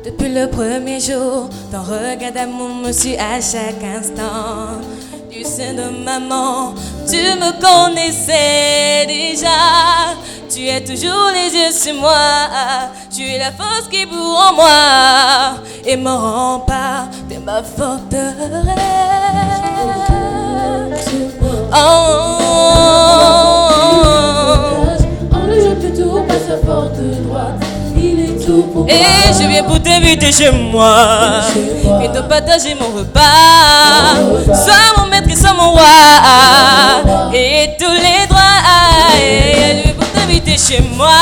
Depuis le premier jour, ton regard d'amour me suit à chaque instant. Du sein de maman, tu me connaissais déjà. Tu es toujours les yeux sur moi. Tu es la force qui bout en moi et me rempart de ma forteresse. Oh. Et je viens pour t'inviter chez moi et te partager mon repas. Sois mon maître et sois mon roi et tous les droits. Et je viens pour t'inviter chez moi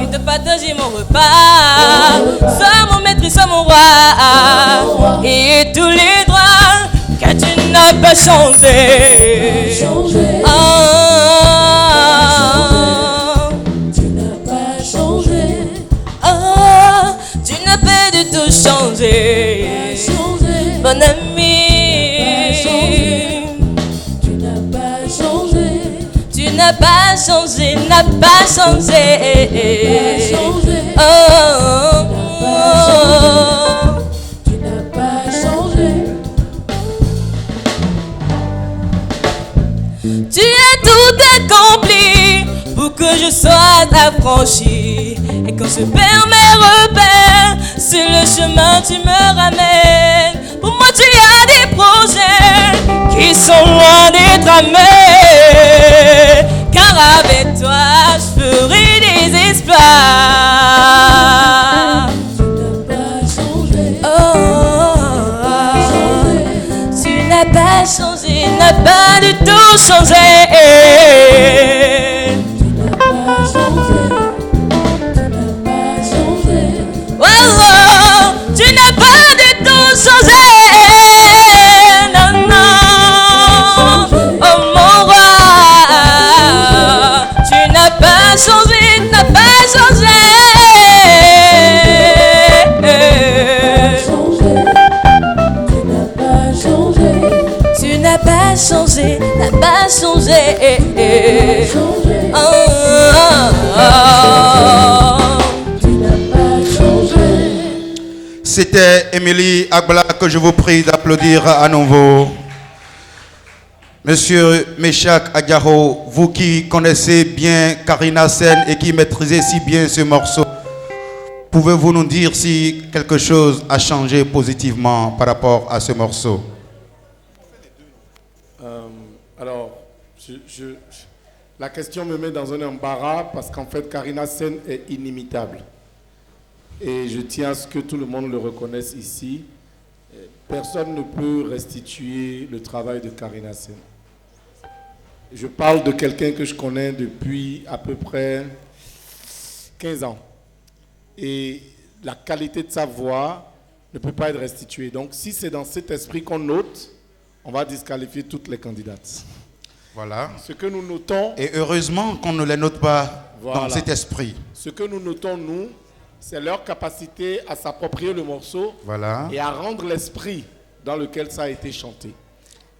et te partager mon repas. Sois mon maître et sois mon roi et tous les droits. Car tu n'as pas changé. Tout changer, mon ami. Tu n'as pas changé. Tu n'as pas changé, n'as pas changé. Oh, tu n'as pas changé. Tu as tout accompli pour que je sois affranchi. Et quand je perds mes repères, sur le chemin tu me ramènes. Pour moi tu as des projets qui sont loin d'être amers. Car avec toi je ferai des exploits. Tu n'as pas changé, n'as pas du tout changé. Changé, n'a pas changé. Oh, oh, oh. Tu n'as pas changé. C'était Émilie Agbala que je vous prie d'applaudir à nouveau. Monsieur Meshach Adjaro, vous qui connaissez bien Karina Sen et qui maîtrisez si bien ce morceau, pouvez-vous nous dire si quelque chose a changé positivement par rapport à ce morceau? Alors, la question me met dans un embarras parce qu'en fait, Karina Sen est inimitable. Et je tiens à ce que tout le monde le reconnaisse ici. Personne ne peut restituer le travail de Karina Sen. Je parle de quelqu'un que je connais depuis à peu près 15 ans. Et la qualité de sa voix ne peut pas être restituée. Donc, si c'est dans cet esprit qu'on note, on va disqualifier toutes les candidates. Voilà. Ce que nous notons... Et heureusement qu'on ne les note pas voilà. Dans cet esprit. Ce que nous notons, nous, c'est leur capacité à s'approprier le morceau voilà. Et à rendre l'esprit dans lequel ça a été chanté.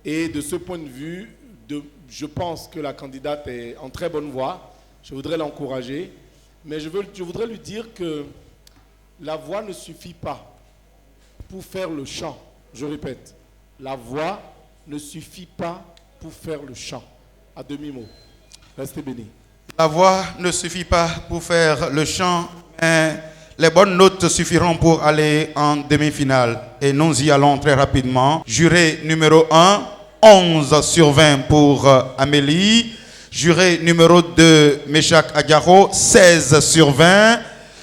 Et de ce point de vue, je pense que la candidate est en très bonne voie. Je voudrais l'encourager. Mais je voudrais lui dire que la voix ne suffit pas pour faire le chant. Je répète, la voix ne suffit pas pour faire le chant. À demi-mot. Restez bénis. La voix ne suffit pas pour faire le chant, mais les bonnes notes suffiront pour aller en demi-finale. Et nous y allons très rapidement. Juré numéro 1, 11 sur 20 pour Amélie. Juré numéro 2, Meshach Adjaro, 16 sur 20.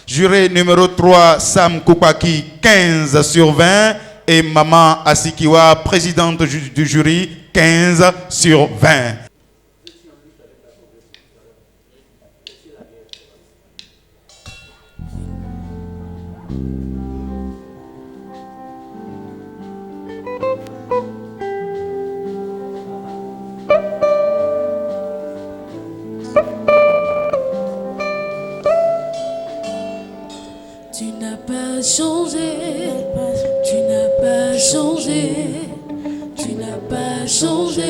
Juré numéro 3, Sam Koupaki, 15 sur 20. Et Maman Asikiwa, présidente du jury, 15 sur 20. Tu n'as pas changé, tu n'as pas changé, tu n'as pas changé.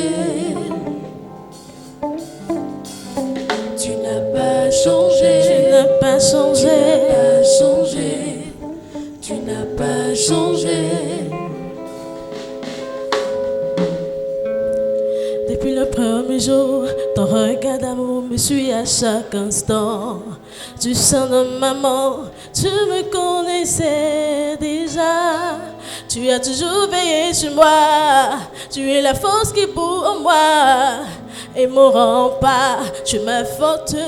Tu n'as pas changé, tu n'as pas changé, me suis à chaque instant. Du sein de maman, tu me connaissais déjà. Tu as toujours veillé sur moi. Tu es la force qui pour moi et mon rempart, tu ma forteresse.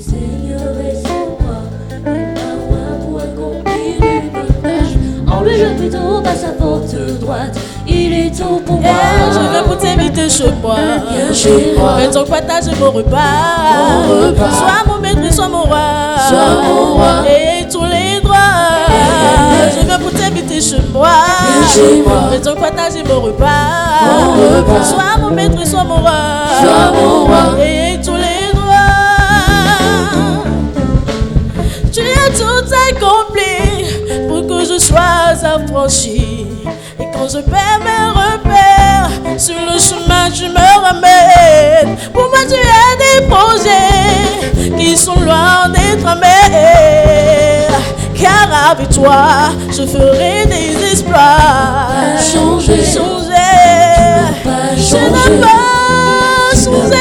Seigneur est sur moi, il m'a oint pour accomplir une bonne tâche. En lui je plutôt à sa porte droite. Il est tout pour moi. Je veux pour t'inviter chez moi. Viens chez moi. Fais donc partager mon repas. Sois mon maître, sois mon roi. Sois mon roi. Et tous les droits. Je veux pour t'inviter chez moi. Viens chez moi. Fais donc partager mon repas. Sois mon maître, sois mon roi. Sois mon roi. Et tous les droits. Tu as tout accompli pour que je sois affranchi. Et quand je perds mes repères, sur le chemin tu me ramènes. Pour moi tu as des projets qui sont loin d'être amers. Car avec toi, je ferai des exploits. Changer. Je Changer. n'ai pas changé.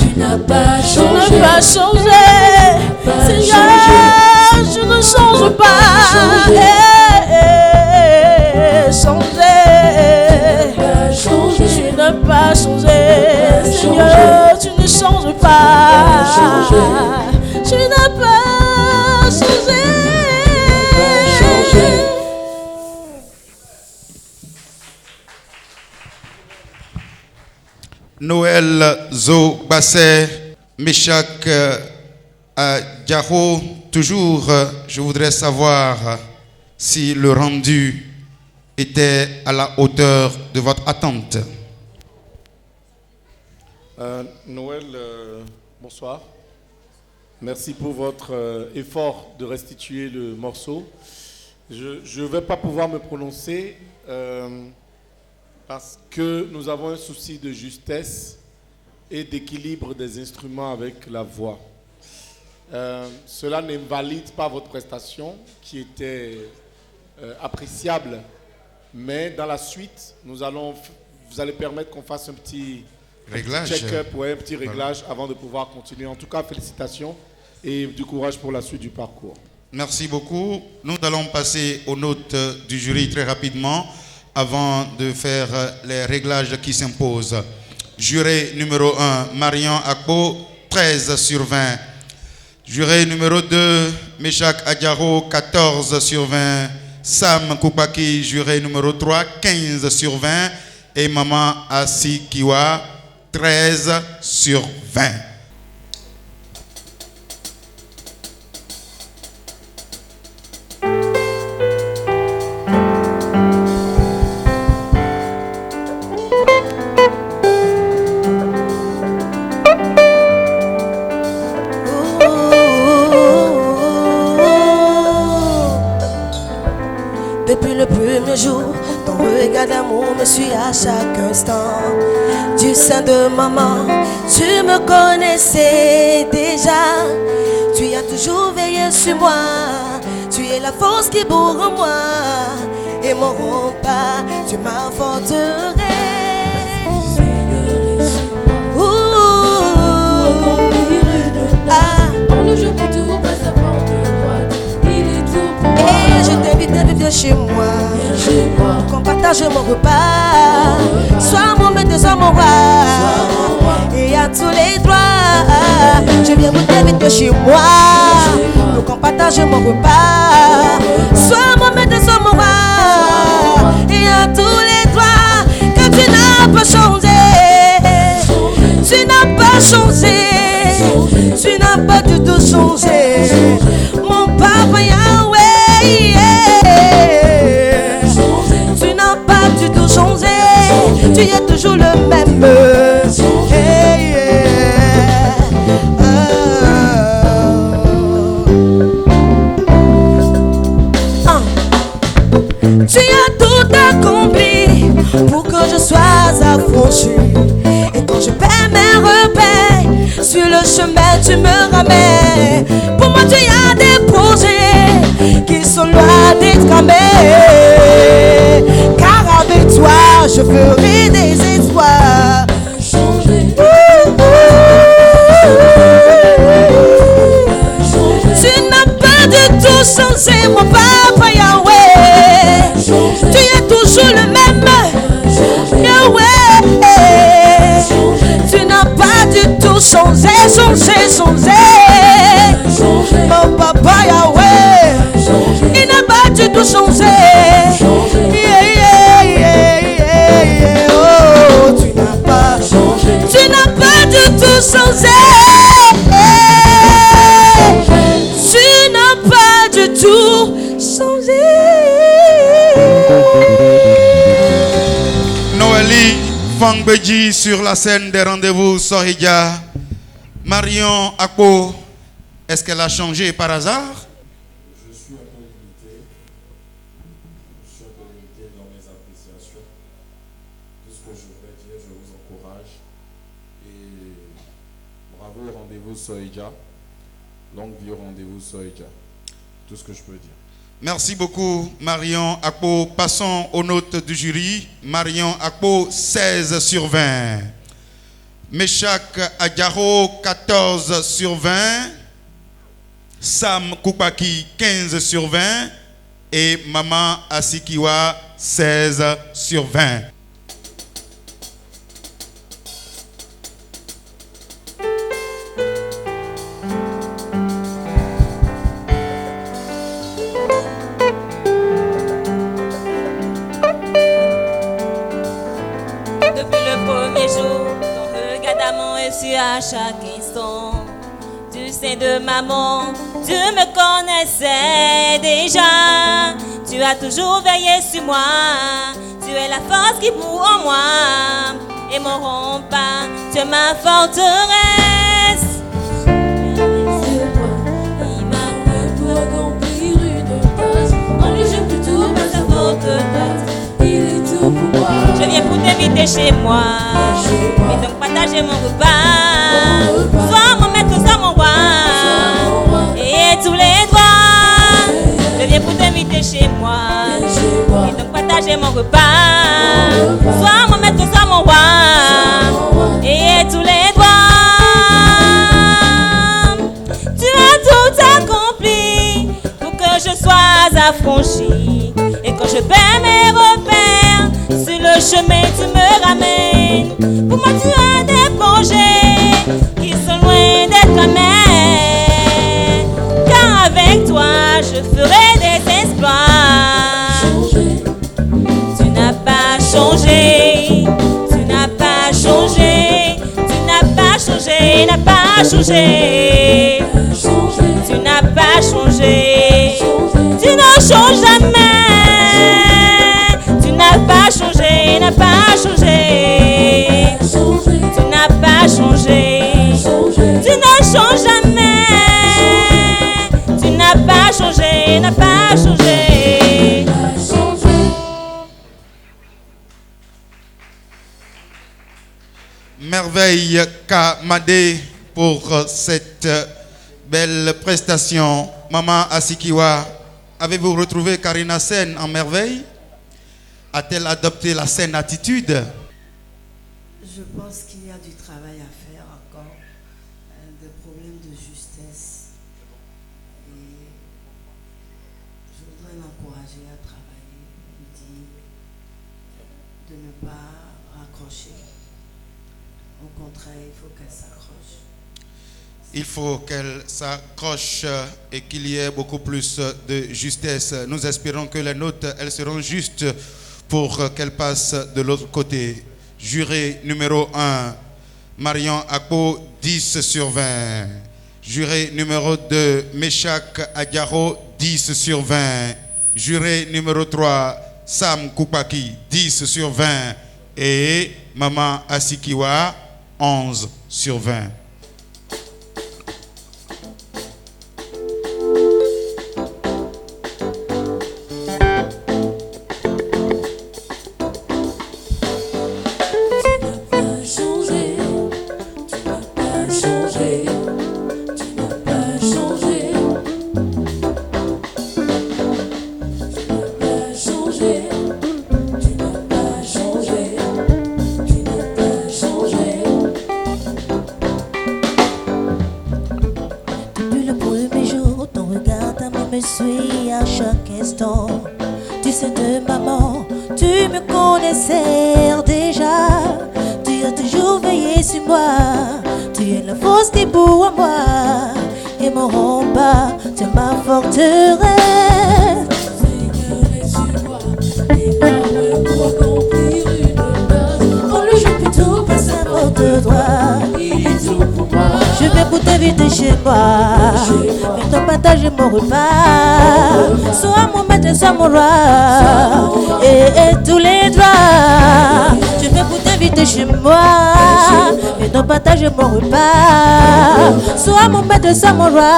Tu n'as pas Je changé. n'ai pas changé. Seigneur, je ne change pas. Changer. Tu n'as pas changé. Seigneur, tu ne changes pas. Tu n'as pas changé. Noël Zo Basset, Meshach Diaro, toujours, je voudrais savoir si le rendu était à la hauteur de votre attente. Noël, bonsoir. Merci pour votre effort de restituer le morceau. Je ne vais pas pouvoir me prononcer parce que nous avons un souci de justesse et d'équilibre des instruments avec la voix. Cela n'invalide pas votre prestation qui était appréciable, mais dans la suite, vous allez permettre qu'on fasse un petit Réglage. check-up, un petit réglage avant de pouvoir continuer. En tout cas, félicitations et du courage pour la suite du parcours. Merci beaucoup. Nous allons passer aux notes du jury très rapidement avant de faire les réglages qui s'imposent. Juré numéro 1, Marion Akpo, 13 sur 20. Juré numéro 2, Meshach Adjaro, 14 sur 20. Sam Koupaki, juré numéro 3, 15 sur 20. Et Maman Assi Kiwa, 13 sur 20. Depuis le premier jour, ton regard d'amour me suit à chaque instant. Du sein de maman, tu me connaissais déjà. Tu as toujours veillé sur moi. Tu es la force qui bourre en moi. Et mon rempart, tu m'as forteresse. Chez moi, qu'on partage mon repas. Sois mon maître, sois mon roi. Et à tous les droits, je viens vous t'inviter chez moi. Pour qu'on partage mon repas. Sois mon maître, sois mon roi. Et à tous les droits, que tu n'as pas changé. Tu n'as pas changé. Tu n'as pas du tout changé. Mon papa Yahweh. Tu n'as pas du tout changé. Tu es toujours le même. Tu as tout accompli pour que je sois affranchi. Et quand je perds mes repères, sur le chemin tu me ramènes. Pour moi tu as des projets qui sont loin d'être amers. Car avec toi je ferai des espoirs. Tu n'as pas du tout changé, mon papa Yahweh. Tu es toujours le même, Yahweh. Tu n'as pas du tout changé, mon papa Yahweh. Il n'a pas du tout changé. Oh, tu n'as pas changé. Tu n'as pas du tout changé. Tu n'as pas du tout changé. Noélie Fangbeji sur la scène des rendez-vous Sohidja. Marion Akpo, est-ce qu'elle a changé par hasard? Je suis un peu limité. Je suis un peu limité dans mes appréciations. Tout ce que je voudrais dire, je vous encourage. Et bravo au rendez-vous Sohidja. Longue vie au rendez-vous Sohidja. Tout ce que je peux dire. Merci beaucoup Marion Akpo. Passons aux notes du jury. Marion Akpo 16 sur 20. Meshak Adjaro 14 sur 20. Sam Koupaki 15 sur 20. Et Maman Asikiwa 16 sur 20. À chaque instant, tu sais de maman, tu me connaissais déjà. Tu as toujours veillé sur moi, tu es la force qui bout en moi et mon rempart, tu es ma forteresse. Il m'a pris pour accomplir une tâche. En lui je peux tout à sa forte tâche. Il est tout pour moi. Je viens pour t'inviter chez moi. Et donc partager mon repas. Sois mon maître, sois mon roi. Et tous les droits. Je viens pour t'inviter chez moi. Et donc partager mon repas. Sois mon maître, sois mon roi. Et tous les droits. Tu as tout accompli pour que je sois affranchi. Et quand je perds mes repères, sur le chemin tu me ramènes. Pour moi tu as des projets qui sont loin d'être amers. Car avec toi je ferai des exploits. Tu n'as pas changé. Tu n'as pas changé. Tu n'as pas changé. N'as pas changé. Tu n'as pas changé. Tu ne changes jamais. Tu n'as pas changé, n'as pas changé. Tu n'as pas changé. Tu ne changes jamais. Tu n'as pas changé, n'as pas changé. Merveille Kamade pour cette belle prestation. Maman Asikiwa, avez-vous retrouvé Karina Sen en merveille? A-t-elle adopté la saine attitude? Je pense qu'il y a du travail à faire encore, des problèmes de justesse. Et je voudrais l'encourager à travailler, lui dire de ne pas raccrocher. Au contraire, il faut qu'elle s'accroche. Il faut qu'elle s'accroche et qu'il y ait beaucoup plus de justesse. Nous espérons que les notes, elles seront justes pour qu'elle passe de l'autre côté. Juré numéro 1, Marion Akpo, 10 sur 20. Juré numéro 2, Meshak Adjaro, 10 sur 20. Juré numéro 3, Sam Koupaki, 10 sur 20. Et Maman Asikiwa, 11 sur 20. Tu n'as pas changé. suis à chaque instant. Tu sais de maman, tu me connaissais déjà. Tu as toujours veillé sur moi. Tu es la force qui bout à moi. Et mon rempart, tu es ma forteresse. Seigneur est sur moi, et moi pour accomplir une tâche. On le joue plutôt par sa porte droite. Il est tout pour moi. Je vais pour t'inviter chez moi. Viens ton partager mon repas. Sois mon maître, sois mon roi. Et tous les droits. Je vais pour t'inviter chez moi. Viens ton partager mon repas. Sois mon maître, sois mon roi.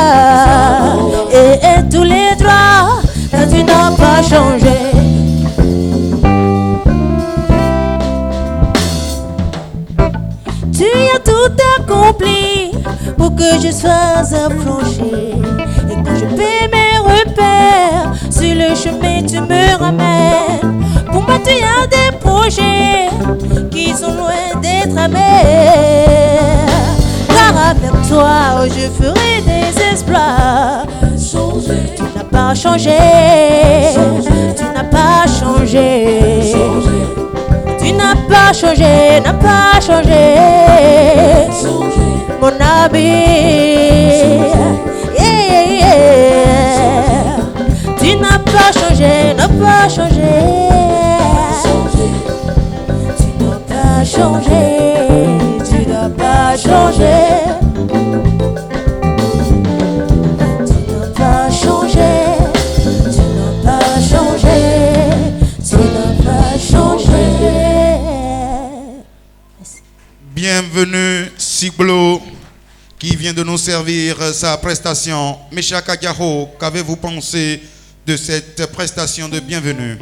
Et tous les droits. Car tu n'as pas changé. Tu as tout accompli pour que je sois affranchi. Et quand je paie mes repères, sur le chemin tu me ramènes. Pour moi tu as des projets qui sont loin d'être amers. Car avec toi je ferai des exploits. Tu n'as pas changé, tu n'as pas changé. Tu n'as pas changé, n'as pas changé, mon ami. Yeah. Tu n'as pas changé, n'as pas changé. Tu n'as pas changé, tu n'as pas changé. Tu n'as pas changé, tu n'as pas changé, tu n'as pas changé. Bienvenue Siglo qui vient de nous servir sa prestation. Meshak Adiaho, qu'avez-vous pensé de cette prestation de bienvenue?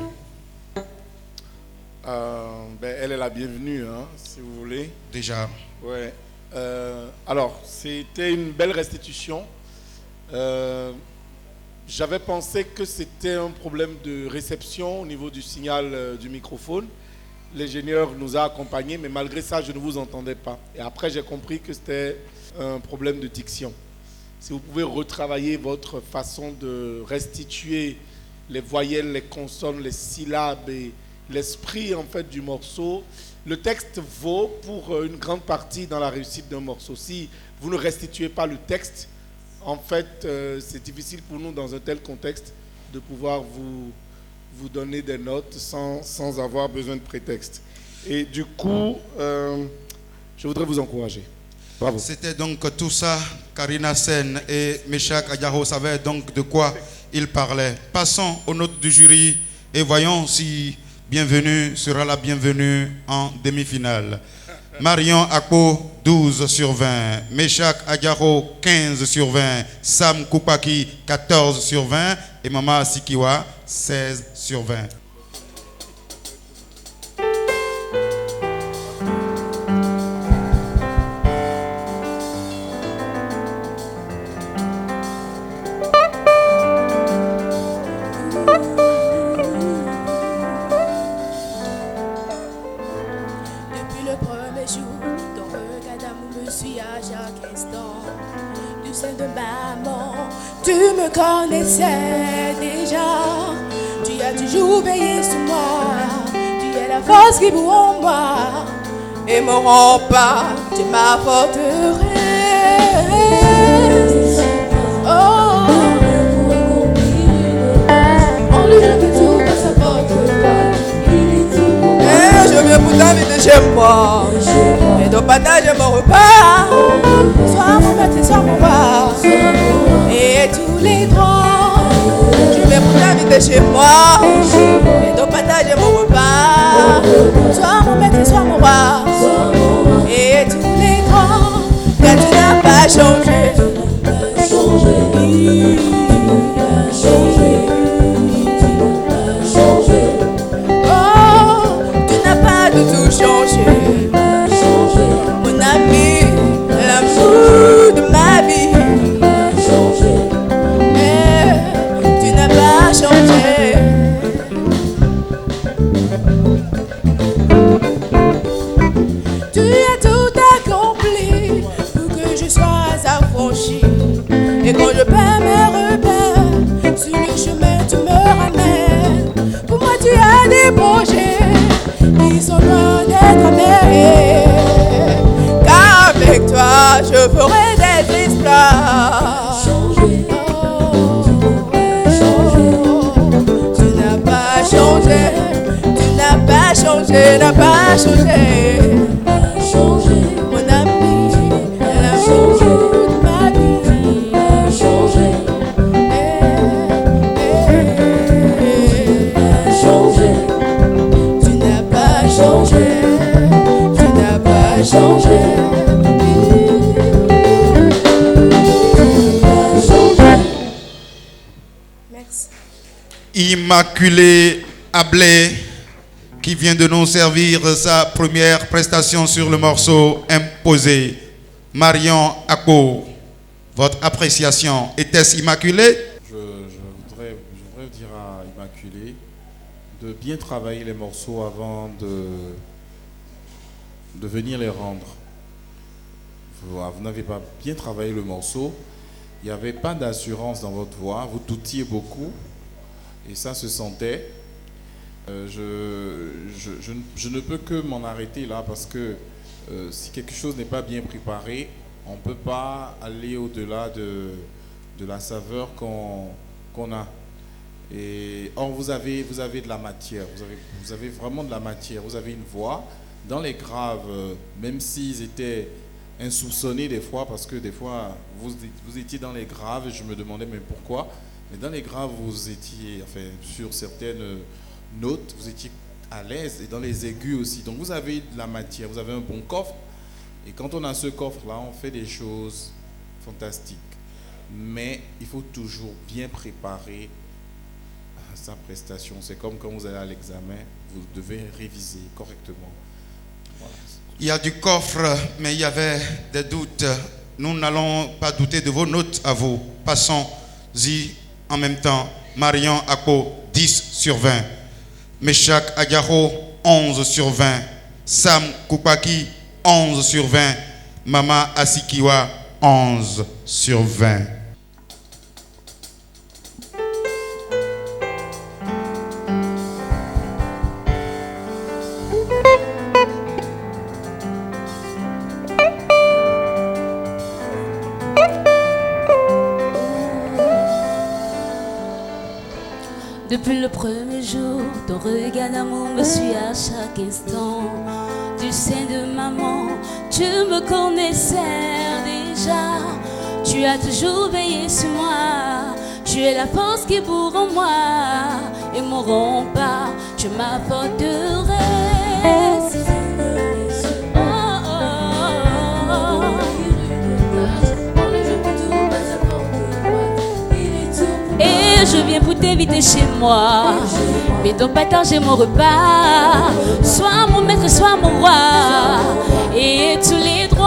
Elle est la bienvenue, hein, si vous voulez. Déjà. Ouais. Alors, c'était une belle restitution. J'avais pensé que c'était un problème de réception au niveau du signal du microphone. L'ingénieur nous a accompagnés, mais malgré ça, je ne vous entendais pas. Et après, j'ai compris que c'était un problème de diction. Si vous pouvez retravailler votre façon de restituer les voyelles, les consonnes, les syllabes et l'esprit en fait du morceau, le texte vaut pour une grande partie dans la réussite d'un morceau. Si vous ne restituez pas le texte, en fait, c'est difficile pour nous dans un tel contexte de pouvoir vous donner des notes sans avoir besoin de prétexte. Et du coup, je voudrais vous encourager. Bravo. C'était donc tout ça. Karina Sen et Meshak Adiaho savaient donc de quoi ils parlaient. Passons aux notes du jury et voyons si Bienvenue sera la bienvenue en demi-finale. Marion Akpo, 12 sur 20. Meshak Adiaho, 15 sur 20. Sam Koupaki, 14 sur 20. Et Mama Sikiwa, 16 sur 20. Tu me connaissais déjà, tu as toujours veillé sur moi, tu es la force qui bout en moi, et me rend pas, tu es ma forteresse. Oh, on lui donne tout à sa porte, et je viens pour t'inviter chez moi, et donc partager mon repas, sois mon maître, sois mon roi. Et tous les droits, je vais pour t'inviter chez moi, et donc partager mon repas. Sois mon maître, sois mon roi. Et tous les droits, car tu n'as pas changé. Oh, tu n'as pas du tout changé. Mon ami, l'amour de ma vie. Tu n'as pas changé. Tu as tout accompli pour que je sois affranchi. Et quand je perds mes repères sur ferai des exploits. Tu n'as pas changé, tu n'as pas changé, n'as pas changé. Mon ami, l'amour de ma vie. Tu n'as pas changé, tu n'as pas changé. Merci. Immaculée Ablé, qui vient de nous servir sa première prestation sur le morceau Imposé. Marion Akpo, votre appréciation, était-ce immaculé? Je voudrais dire à Immaculée de bien travailler les morceaux avant de venir les rendre. Vous n'avez pas bien travaillé le morceau, il n'y avait pas d'assurance dans votre voix, vous toutiez beaucoup et ça se sentait. Je ne peux que m'en arrêter là parce que si quelque chose n'est pas bien préparé, on ne peut pas aller au-delà de la saveur qu'on a. Et or vous avez de la matière, vous avez vraiment de la matière, vous avez une voix. Dans les graves, même s'ils étaient insoupçonnés des fois, parce que des fois vous étiez dans les graves et je me demandais mais pourquoi, mais dans les graves vous étiez, enfin sur certaines notes, vous étiez à l'aise et dans les aigus aussi. Donc vous avez de la matière, vous avez un bon coffre. Et quand on a ce coffre-là, on fait des choses fantastiques. Mais il faut toujours bien préparer sa prestation. C'est comme quand vous allez à l'examen, vous devez réviser correctement. Voilà. Il y a du coffre, mais il y avait des doutes. Nous n'allons pas douter de vos notes à vous. Passons-y en même temps. Marion Akpo, 10 sur 20. Meshak Adjaro, 11 sur 20. Sam Koupaki, 11 sur 20. Mama Asikiwa, 11 sur 20. Depuis le premier jour, ton regard d'amour me suit à chaque instant. Du sein de maman, tu me connaissais déjà. Tu as toujours veillé sur moi. Tu es la force qui bourre en moi. Et mon rempart, tu m'apporterais. Et je viens pour t'inviter chez moi. Mais donc partager mon repas. Sois mon maître, sois mon roi. Et tous les droits.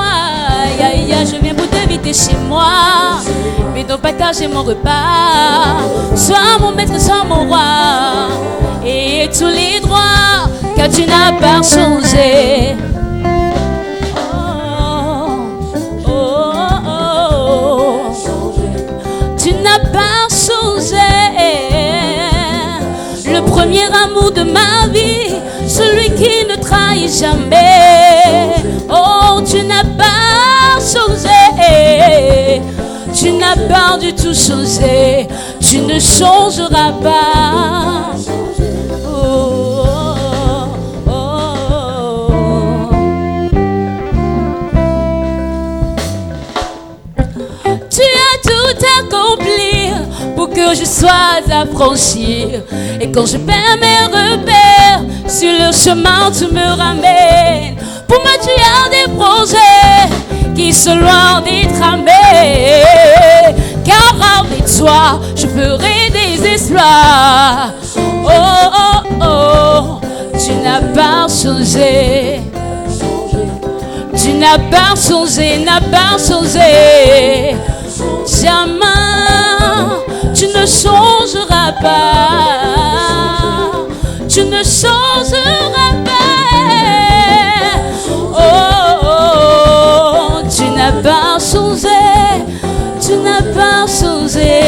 Je viens pour t'inviter chez moi. Mais donc partager mon repas. Sois mon maître, sois mon roi. Et tous les droits. Car tu n'as pas changé. Tu n'as pas changé. Le premier amour de ma vie, celui qui ne trahit jamais. Oh, tu n'as pas changé. Tu n'as pas du tout changé. Tu ne changeras pas. Oh, oh, oh. Tu as tout accompli pour que je sois affranchi. Et quand je perds mes repères, sur le chemin tu me ramènes. Pour moi tu as des projets qui sont loin d'être amés. Car avec toi je ferai des exploits. Oh oh oh, tu n'as pas changé. Tu n'as pas changé, n'as pas changé. Jamais, tu ne changeras pas. Tu ne changeras pas. Oh, oh, tu n'as pas changé. Tu n'as pas changé.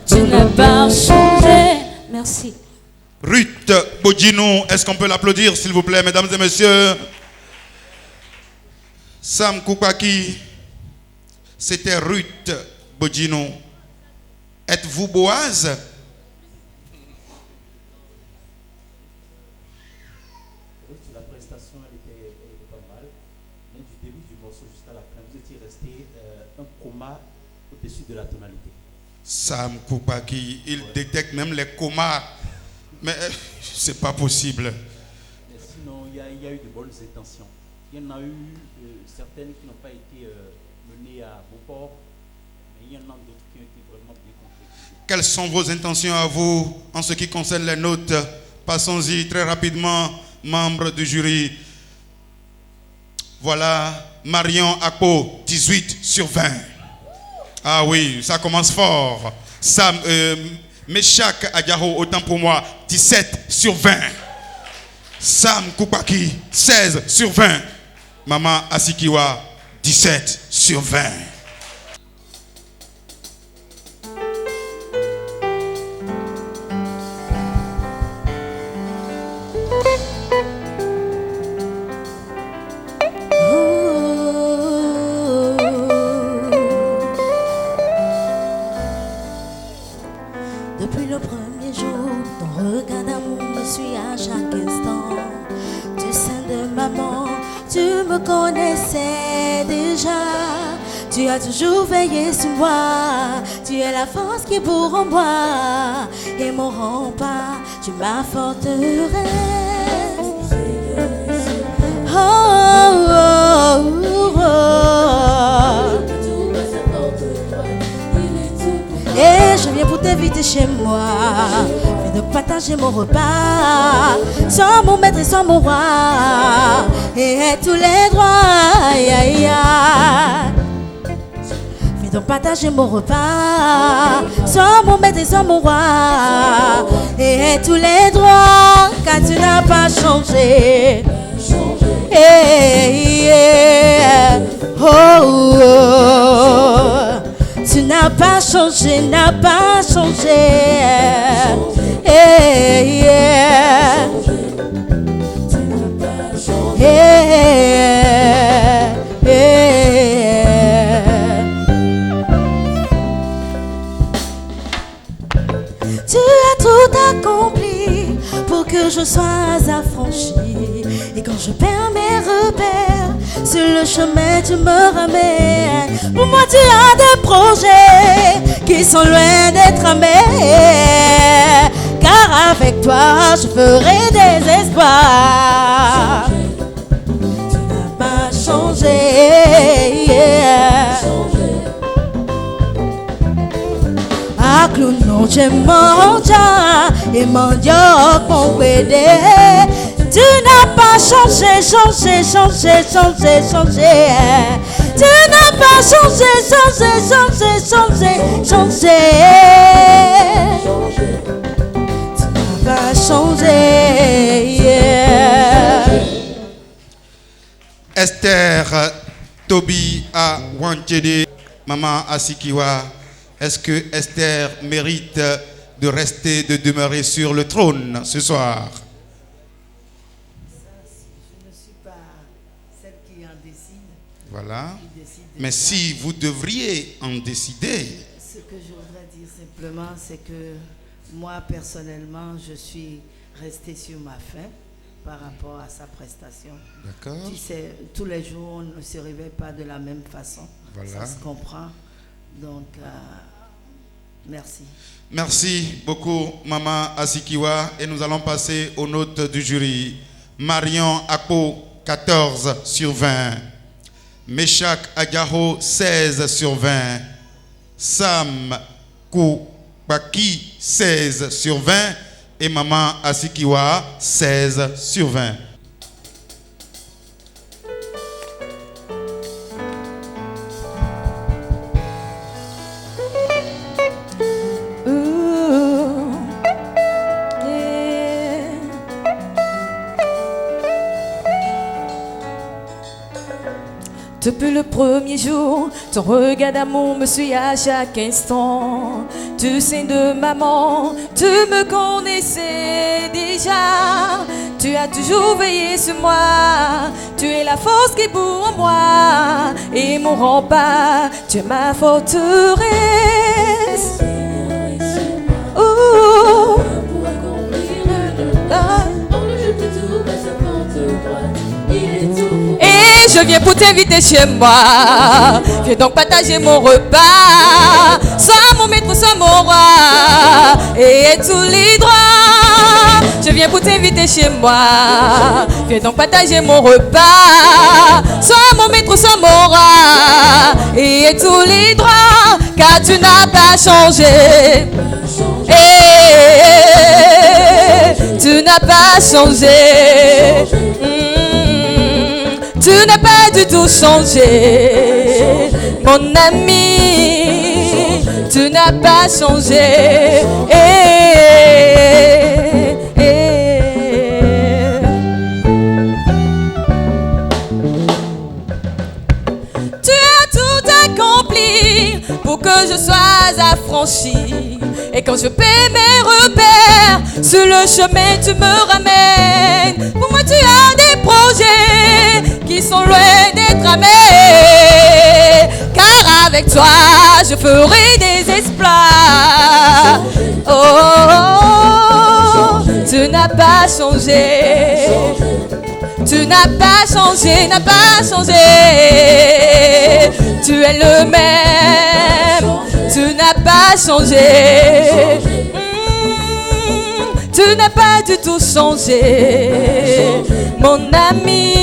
Tu n'as pas changé. Merci. Ruth Bodjinou, est-ce qu'on peut l'applaudir s'il vous plaît, mesdames et messieurs? Sam Koupaki, c'était Ruth Bodino. Êtes-vous Boaz? La prestation elle était pas mal, mais du début du morceau jusqu'à la fin, vous étiez resté un coma au-dessus de la tonalité. Sam Koupaki, il détecte même les comas, mais c'est pas possible. Mais sinon, il y a eu de bonnes intentions. Il y en a eu certaines qui n'ont pas été menées à bon port, mais il y en a d'autres qui ont été vraiment bien concrétisées. Quelles sont vos intentions à vous en ce qui concerne les notes? Passons-y très rapidement, membres du jury. Voilà, Marion Akpo, 18 sur 20. Ah oui, ça commence fort. Sam, Meshak Adjaro, autant pour moi, 17 sur 20. Sam Koupaki, 16 sur 20. Maman Asikiwa, 17 sur 20. Depuis le premier jour, ton regard d'amour me suit à chaque instant. Du sein de maman, tu me connaissais déjà. Tu as toujours veillé sur moi. Tu es la force qui est pour moi et mon rempart, tu ma forteresse. Oh, oh, oh, oh. Et je viens pour t'inviter chez moi, mais de partager mon repas, sans mon maître et sans mon roi, et tous les droits. Aïe, aïe, aïe. Fais donc partager mon repas, sans mon maître et sans mon roi, et tous les droits, car tu n'as pas changé. Hey, yeah. Oh, oh. Tu n'as pas changé, n'as pas changé. Hey, yeah. Hey, yeah. Tu as tout accompli pour que je sois affranchi. Et quand je perds mes repères, sur le chemin tu me ramènes. Pour moi tu as des projets qui sont loin d'être amers, car avec toi je ferai des espoirs. Tu n'as pas changé, yeah. Ah, clown, non, j'ai mangé et mandiok mon pédé. Tu n'as pas changé, changé, changé, changé, changé. Tu n'as pas changé, changé, changé, changé, changé. Tu n'as pas changé, yeah. Esther Tobi à Wanchede, Maman Asikiwa, est-ce que Esther mérite de rester, de demeurer sur le trône ce soir? Je ne suis pas celle qui en décide. Voilà. Qui décide de Mais ça. si vous devriez en décider, Ce que je voudrais dire simplement, c'est que moi, personnellement, je suis restée sur ma faim par rapport à sa prestation. d'accord? Tu sais, tous les jours, on ne se réveille pas de la même façon. Voilà. Ça se comprend. Donc, merci. Merci beaucoup, Maman Asikiwa. Et nous allons passer aux notes du jury. Marion Akpo, 14 sur 20. Meshak Adjaro, 16 sur 20. Sam Koupaki, 16 sur 20. Et Maman Asikiwa, 16 sur 20. Depuis le premier jour, ton regard d'amour me suit à chaque instant. Du sein de maman, tu me connaissais déjà. Tu as toujours veillé sur moi. Tu es la force qui est pour moi et mon rempart. Tu es ma forteresse. Oh. Et je viens pour t'inviter chez moi. Viens donc partager mon repas. Sois mon maître, sois mon roi et tous les droits. Je viens pour t'inviter chez moi. Viens donc partager mon repas. Sois mon maître, sois mon roi et tous les droits. Car tu n'as pas changé. Tu n'as pas changé. Tu n'as pas du tout changé, mon ami. Tu n'as pas changé. Tu as tout accompli pour que je sois affranchi. Et quand je perds mes repères, sur le chemin tu me ramènes. Pour moi tu as des projets qui sont loin d'être amers. Car avec toi je ferai des exploits. Oh, tu n'as pas changé. Tu n'as pas changé, n'as pas changé. Tu es le même. Tu n'as pas changé. Tu n'as pas du tout changé, mon ami.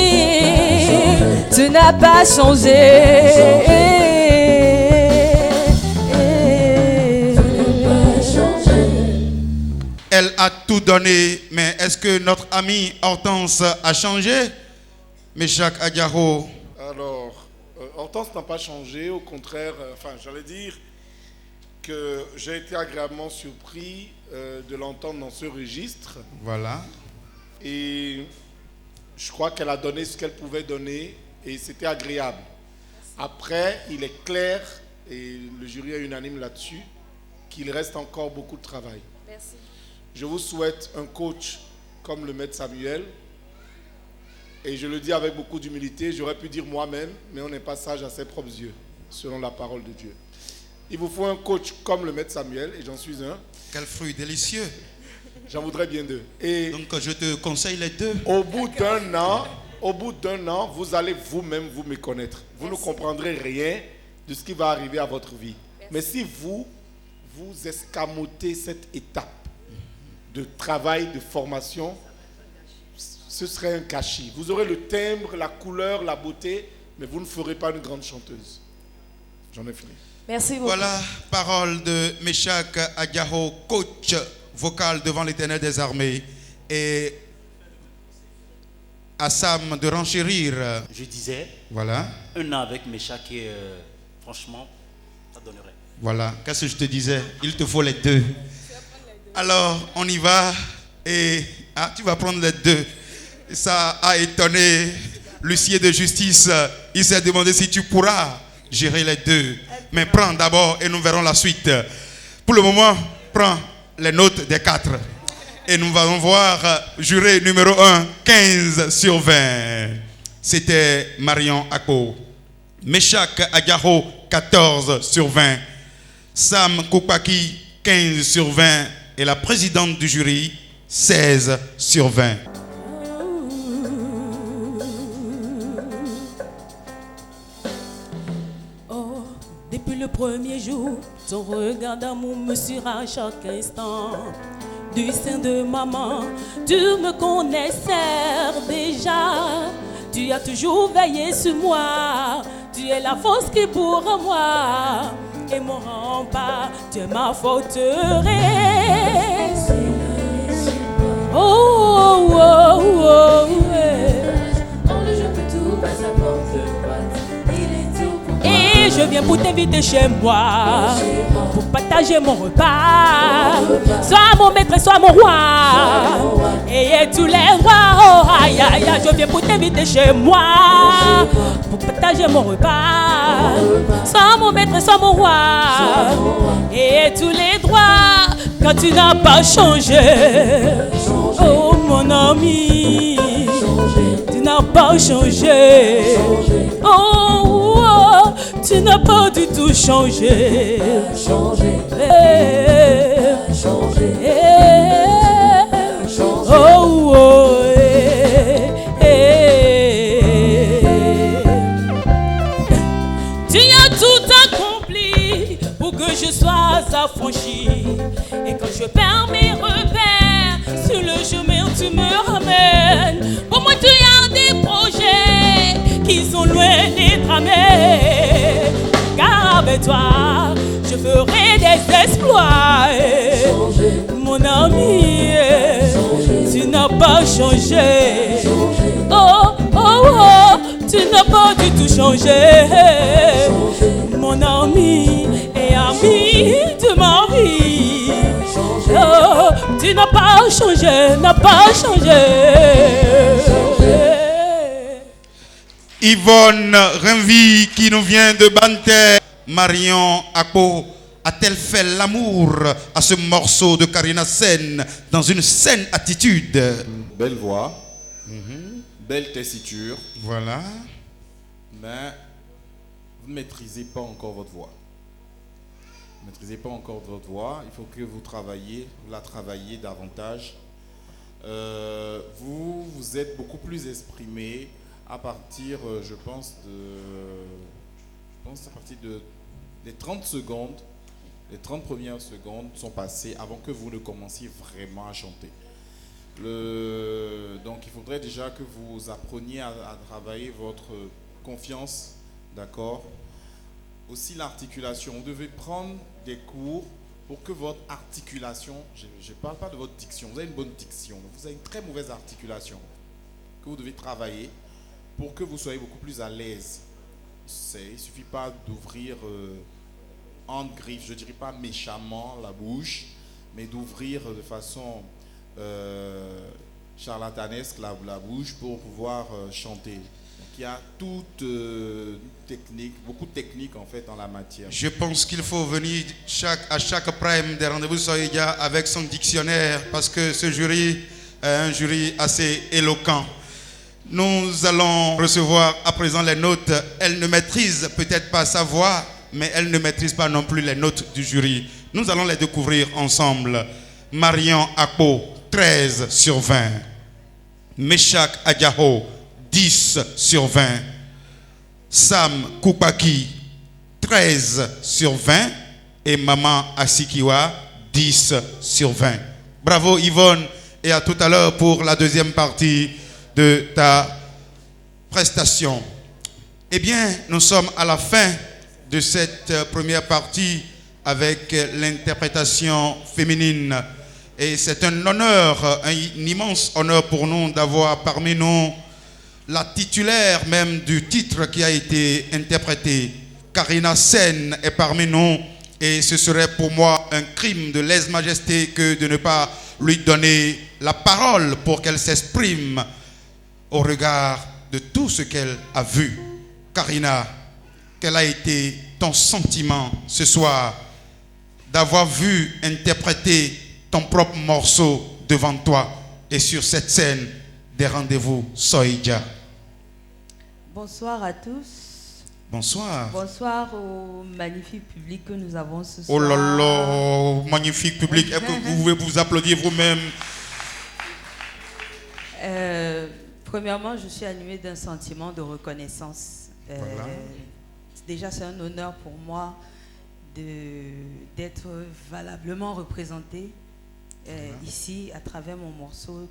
Tu n'as pas changé. Elle a tout donné, mais est-ce que notre amie Hortense a changé? Meshach Adjaro. Alors, Hortense n'a pas changé, au contraire, j'allais dire que j'ai été agréablement surpris de l'entendre dans ce registre. Voilà. Et je crois qu'elle a donné ce qu'elle pouvait donner et c'était agréable. Après, il est clair, et le jury est unanime là-dessus, qu'il reste encore beaucoup de travail. Merci. Je vous souhaite un coach comme le maître Samuel. Et je le dis avec beaucoup d'humilité, j'aurais pu dire moi-même, mais on n'est pas sage à ses propres yeux, selon la parole de Dieu. Il vous faut un coach comme le maître Samuel, et j'en suis un. Quel fruit délicieux. J'en voudrais bien deux. Et donc je te conseille les deux. Au bout d'un an, vous allez vous-même vous méconnaître. Vous ne comprendrez rien de ce qui va arriver à votre vie. Mais si vous escamotez cette étape de travail, de formation, ce serait un gâchis. Vous aurez le timbre, la couleur, la beauté, mais vous ne ferez pas une grande chanteuse. J'en ai fini. Merci beaucoup. Voilà, parole de Meshach Adjaro, coach vocal devant l'Éternel des armées. Et à Sam de renchérir. Je disais, voilà. Un an avec Meshach, franchement, ça donnerait. Voilà, qu'est-ce que je te disais? Il te faut les deux. Alors, on y va. Et tu vas prendre les deux. Ça a étonné l'huissier de justice. Il s'est demandé si tu pourras gérer les deux. Mais prends d'abord et nous verrons la suite. Pour le moment, prends les notes des 4. Et nous allons voir juré numéro 1, 15 sur 20. C'était Marion Akpo. Meshach Adjaro, 14 sur 20. Sam Koupaki, 15 sur 20. Et la présidente du jury, 16 sur 20. Depuis le premier jour, ton regard d'amour me suivra à chaque instant. Du sein de maman, tu me connaissais déjà. Tu as toujours veillé sur moi. Tu es la force qui est pour moi. Et mon rempart, tu es ma forteresse. Oh, oh, oh, oh, yeah. je viens pour t'inviter chez moi, pour partager mon repas. Sois mon maître, sois mon roi, et tous les rois. Oh, aïe, aïe, aïe, je viens pour t'inviter chez moi, pour partager mon repas. Sois mon maître, sois mon roi, et tous les droits. Quand tu n'as pas changé, oh mon ami, tu n'as pas changé. Oh, oh, tu n'as pas du tout changé. Oh, oh, tu as tout accompli pour que je sois affranchi. Et quand je perds mes repères, sur le chemin tu me ramènes. Pour moi tu as des projets qui sont loin d'être amers. Car avec toi, je ferai des exploits. Mon ami, tu n'as pas changé. Oh, oh, oh, tu n'as pas du tout changé. Mon ami et ami de ma vie. Oh, tu n'as pas changé, n'as pas changé. Yvonne Renvi qui nous vient de Banter. Marion Akpo a-t-elle fait l'amour à ce morceau de Karina Sen dans une saine attitude? Belle voix, belle tessiture. Voilà. Mais vous ne maîtrisez pas encore votre voix. Vous ne maîtrisez pas encore votre voix. Il faut que vous la travaillez davantage. Vous êtes beaucoup plus exprimé à partir, je pense à partir des 30 secondes. Les 30 premières secondes sont passées avant que vous ne commenciez vraiment à chanter. Donc il faudrait déjà que vous appreniez à travailler votre confiance, d'accord? Aussi l'articulation. Vous devez prendre des cours pour que votre articulation, je ne parle pas de votre diction, vous avez une bonne diction, vous avez une très mauvaise articulation que vous devez travailler pour que vous soyez beaucoup plus à l'aise. Il ne suffit pas d'ouvrir en griffe, je ne dirais pas méchamment la bouche, mais d'ouvrir de façon charlatanesque la bouche pour pouvoir chanter. Donc, il y a toute technique, beaucoup de techniques en fait en la matière. Je pense qu'il faut venir à chaque prime des rendez-vous Soïdia avec son dictionnaire parce que ce jury est un jury assez éloquent. Nous allons recevoir à présent les notes. Elle ne maîtrise peut-être pas sa voix, mais elle ne maîtrise pas non plus les notes du jury. Nous allons les découvrir ensemble. Marion Akpo, 13 sur 20. Meshak Adjaho, 10 sur 20. Sam Koupaki, 13 sur 20. Et Maman Asikiwa, 10 sur 20. Bravo Yvonne et à tout à l'heure pour la deuxième partie de ta prestation. Eh bien, nous sommes à la fin de cette première partie avec l'interprétation féminine. Et c'est un honneur, un immense honneur pour nous d'avoir parmi nous la titulaire même du titre qui a été interprété. Karina Sen est parmi nous et ce serait pour moi un crime de lèse-majesté que de ne pas lui donner la parole pour qu'elle s'exprime au regard de tout ce qu'elle a vu. Karina, quel a été ton sentiment ce soir d'avoir vu interpréter ton propre morceau devant toi et sur cette scène des rendez-vous Soïdia? Bonsoir à tous. Bonsoir. Bonsoir au magnifique public que nous avons ce soir. Oh là là, magnifique public. Est-ce que vous pouvez vous applaudir vous-même? Premièrement, je suis animée d'un sentiment de reconnaissance. Voilà. Déjà, c'est un honneur pour moi d'être valablement représentée ici à travers mon morceau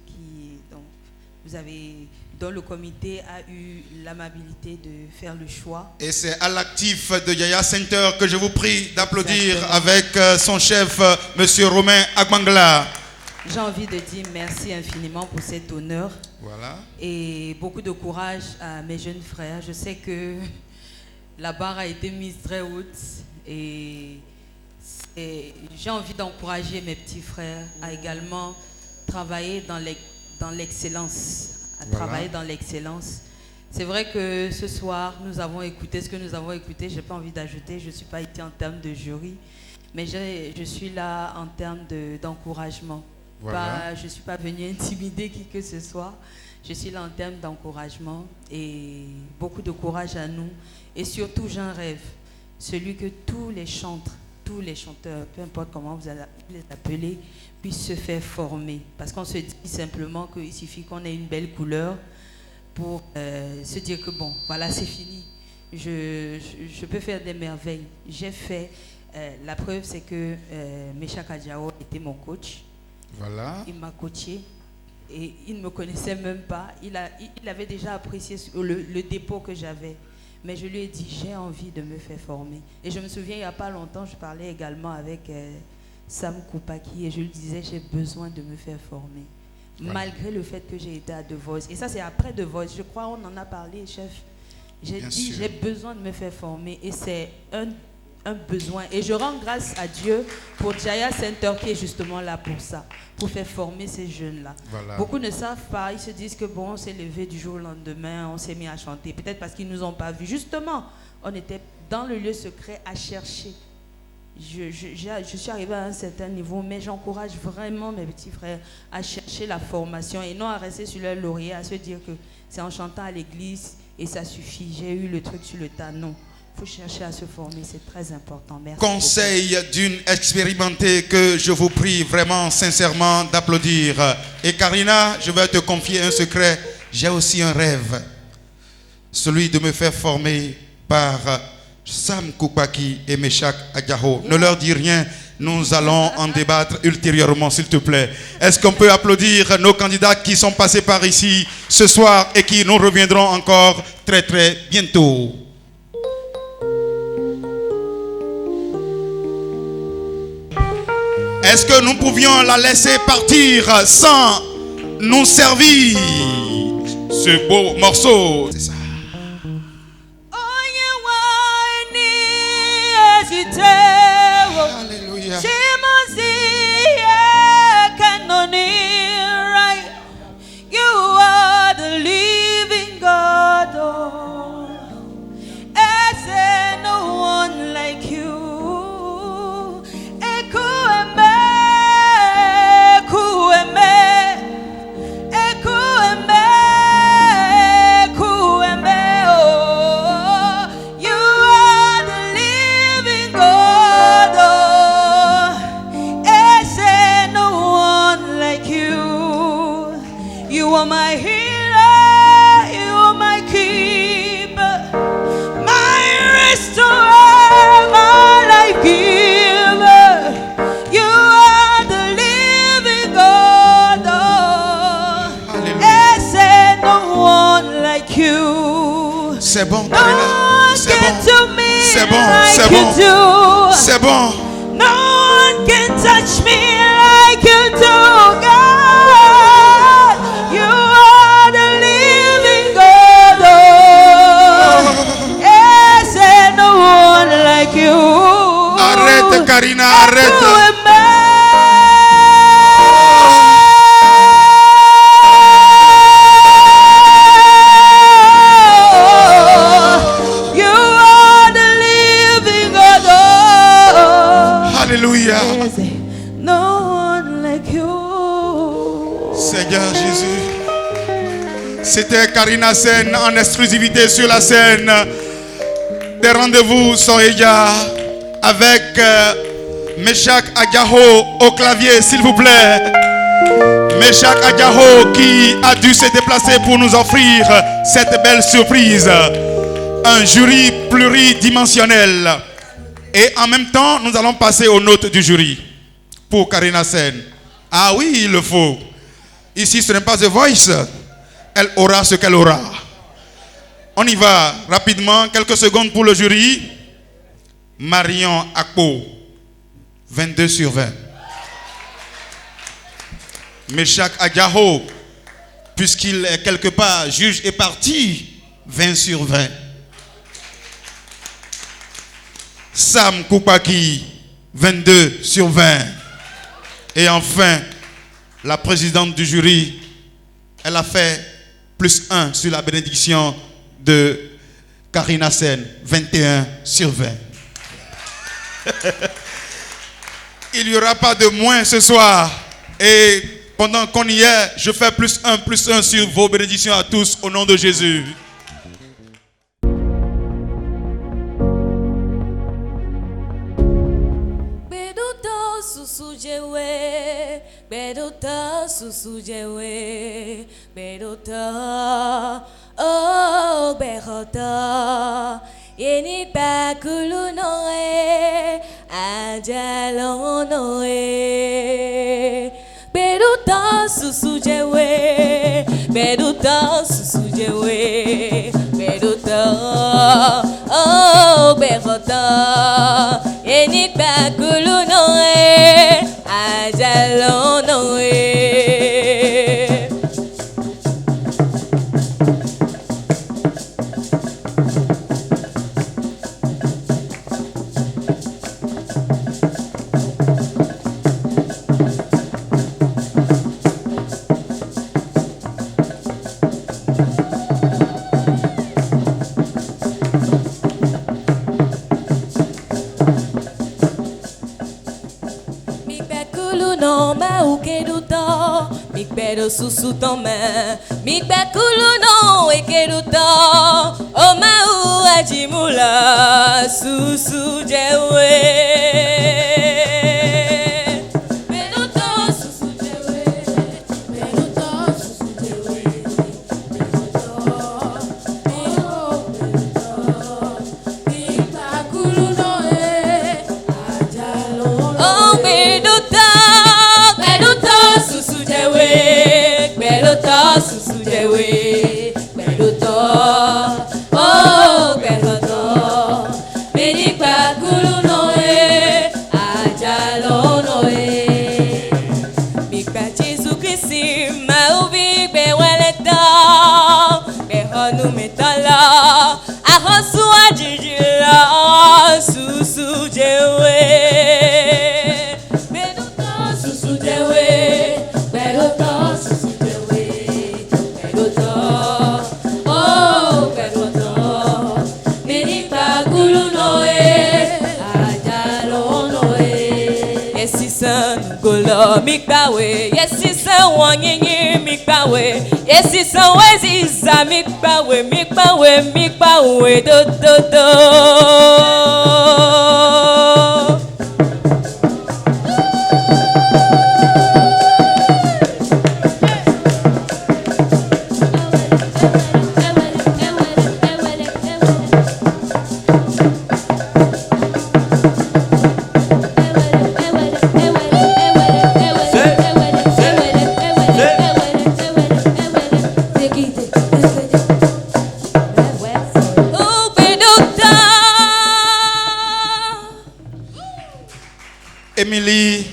dont le comité a eu l'amabilité de faire le choix. Et c'est à l'actif de Yaya Center que je vous prie d'applaudir avec son chef, Monsieur Romain Agmangla. J'ai envie de dire merci infiniment pour cet honneur. Voilà. Et beaucoup de courage à mes jeunes frères. Je sais que la barre a été mise très haute et j'ai envie d'encourager mes petits frères à également travailler dans l'excellence, travailler dans l'excellence. C'est vrai que ce soir, nous avons écouté ce que nous avons écouté. Je n'ai pas envie d'ajouter, je ne suis pas ici en termes de jury, mais je suis là en termes d'encouragement. Voilà. Je ne suis pas venue intimider qui que ce soit. Je suis là en termes d'encouragement et beaucoup de courage à nous. Et surtout, j'ai un rêve, celui que tous les chanteurs, peu importe comment vous les appelez, puissent se faire former. Parce qu'on se dit simplement qu'il suffit qu'on ait une belle couleur pour se dire que bon, voilà, c'est fini. Je peux faire des merveilles. J'ai fait, la preuve c'est que Meshach Adjao était mon coach. Voilà. Il m'a coaché et il ne me connaissait même pas. Il avait déjà apprécié le dépôt que j'avais. Mais je lui ai dit, j'ai envie de me faire former. Et je me souviens, il n'y a pas longtemps, je parlais également avec Sam Koupaki et je lui disais, j'ai besoin de me faire former. Voilà. Malgré le fait que j'ai été à The Voice. Et ça, c'est après The Voice. Je crois on en a parlé, chef. J'ai dit, j'ai besoin de me faire former. Et c'est un besoin. Et je rends grâce à Dieu pour Jaya Center qui est justement là pour ça, pour faire former ces jeunes-là. Voilà. Beaucoup ne savent pas, ils se disent que bon, on s'est levé du jour au lendemain, on s'est mis à chanter. Peut-être parce qu'ils ne nous ont pas vus. Justement, on était dans le lieu secret à chercher. Je suis arrivée à un certain niveau, mais j'encourage vraiment mes petits frères à chercher la formation et non à rester sur leur laurier, à se dire que c'est en chantant à l'église et ça suffit. J'ai eu le truc sur le tas. Non. Il faut chercher à se former, c'est très important. Merci. Conseil d'une expérimentée que je vous prie vraiment sincèrement d'applaudir. Et Karina, je vais te confier un secret. J'ai aussi un rêve. Celui de me faire former par Sam Koupaki et Meshach Adjao. Ne leur dis rien. Nous allons en débattre ultérieurement, s'il te plaît. Est-ce qu'on peut applaudir nos candidats qui sont passés par ici ce soir et qui nous reviendront encore très très bientôt? Est-ce que nous pouvions la laisser partir sans nous servir ce beau morceau? C'est ça. Alléluia. You are the living God. There's no one like you. You are my healer, you are my keeper, my restorer, my life giver. You are the living God. There's no one like you. C'est bon, Karina. C'est bon. C'est bon. C'est bon. C'est bon. No one can touch me like you do, God. Arrête, Karina, arrête. You are the living God. Alléluia. No one like you. Seigneur Jésus. C'était Karina Sen en exclusivité sur la scène des rendez-vous Soreya avec Meshach Adjao au clavier, s'il vous plaît. Meshach Adjao qui a dû se déplacer pour nous offrir cette belle surprise. Un jury pluridimensionnel. Et en même temps, nous allons passer aux notes du jury pour Karina Sen. Ah oui, il le faut. Ici, ce n'est pas The Voice. Elle aura ce qu'elle aura. On y va rapidement, quelques secondes pour le jury. Marion Akpo, 22 sur 20. Meshach Adjao, puisqu'il est quelque part juge et parti, 20 sur 20. Sam Koupaki, 22 sur 20. Et enfin, la présidente du jury, elle a fait +1 sur la bénédiction de Karina Sen, 21 sur 20. Il n'y aura pas de moins ce soir. Et pendant qu'on y est, je fais +1 sur vos bénédictions à tous au nom de Jésus. Bedota susujewe, bedota, oh bedota, yeni bakulu noe, ajalo noe. Bedota susujewe, bedota susujewe, bedota, oh bedota, yeni bakulu noe. Ajalo noe. No ma ukeruto, mi pero susu tome, mi bekulu no ekeruto, o ma u ajimula susu jewe. Susujewe, beluto, oh beluto, meni pakulu noe, ajalo noe. Mikpa Jesu Christi, ma ubi be waleta, be honu metala, ahosu ajijila, susujewe, beluto, susujewe, beluto. Golo mikbawe, yesi sa wanyenye mikbawe, yesi sa weziza mikbawe, mikbawe, mikbawe do do do. Émilie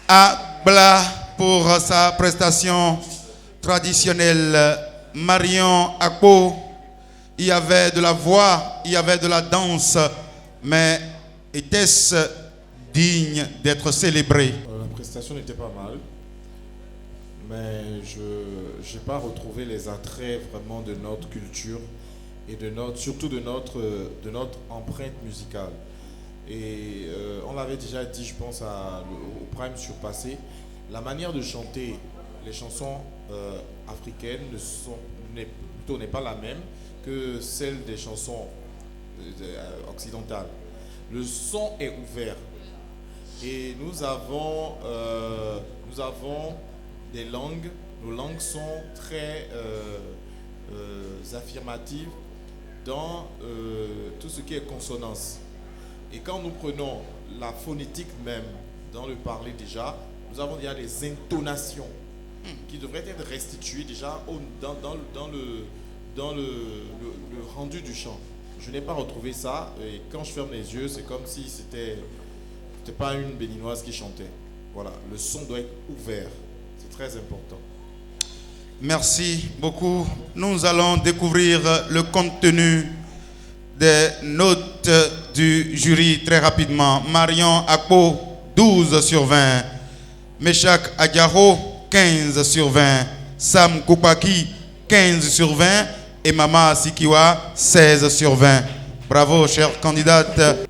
Abla pour sa prestation traditionnelle. Marion Akpo, il y avait de la voix, il y avait de la danse, mais était-ce digne d'être célébré? La prestation n'était pas mal, mais je n'ai pas retrouvé les attraits vraiment de notre culture et surtout de notre empreinte musicale. Et on l'avait déjà dit, je pense, au Prime surpassé, la manière de chanter les chansons africaines n'est pas la même que celle des chansons occidentales. Le son est ouvert et nous avons des langues, nos langues sont très affirmatives dans tout ce qui est consonance. Et quand nous prenons la phonétique même, dans le parler déjà, nous avons déjà des intonations qui devraient être restituées déjà dans le rendu du chant. Je n'ai pas retrouvé ça et quand je ferme les yeux, c'est comme si c'était pas une béninoise qui chantait. Voilà, le son doit être ouvert, c'est très important. Merci beaucoup. Nous allons découvrir le contenu des notes notes du jury très rapidement. Marion Akpo, 12 sur 20. Meshak Adiaro, 15 sur 20. Sam Koupaki, 15 sur 20. Et Mama Sikiwa, 16 sur 20. Bravo, chère candidate.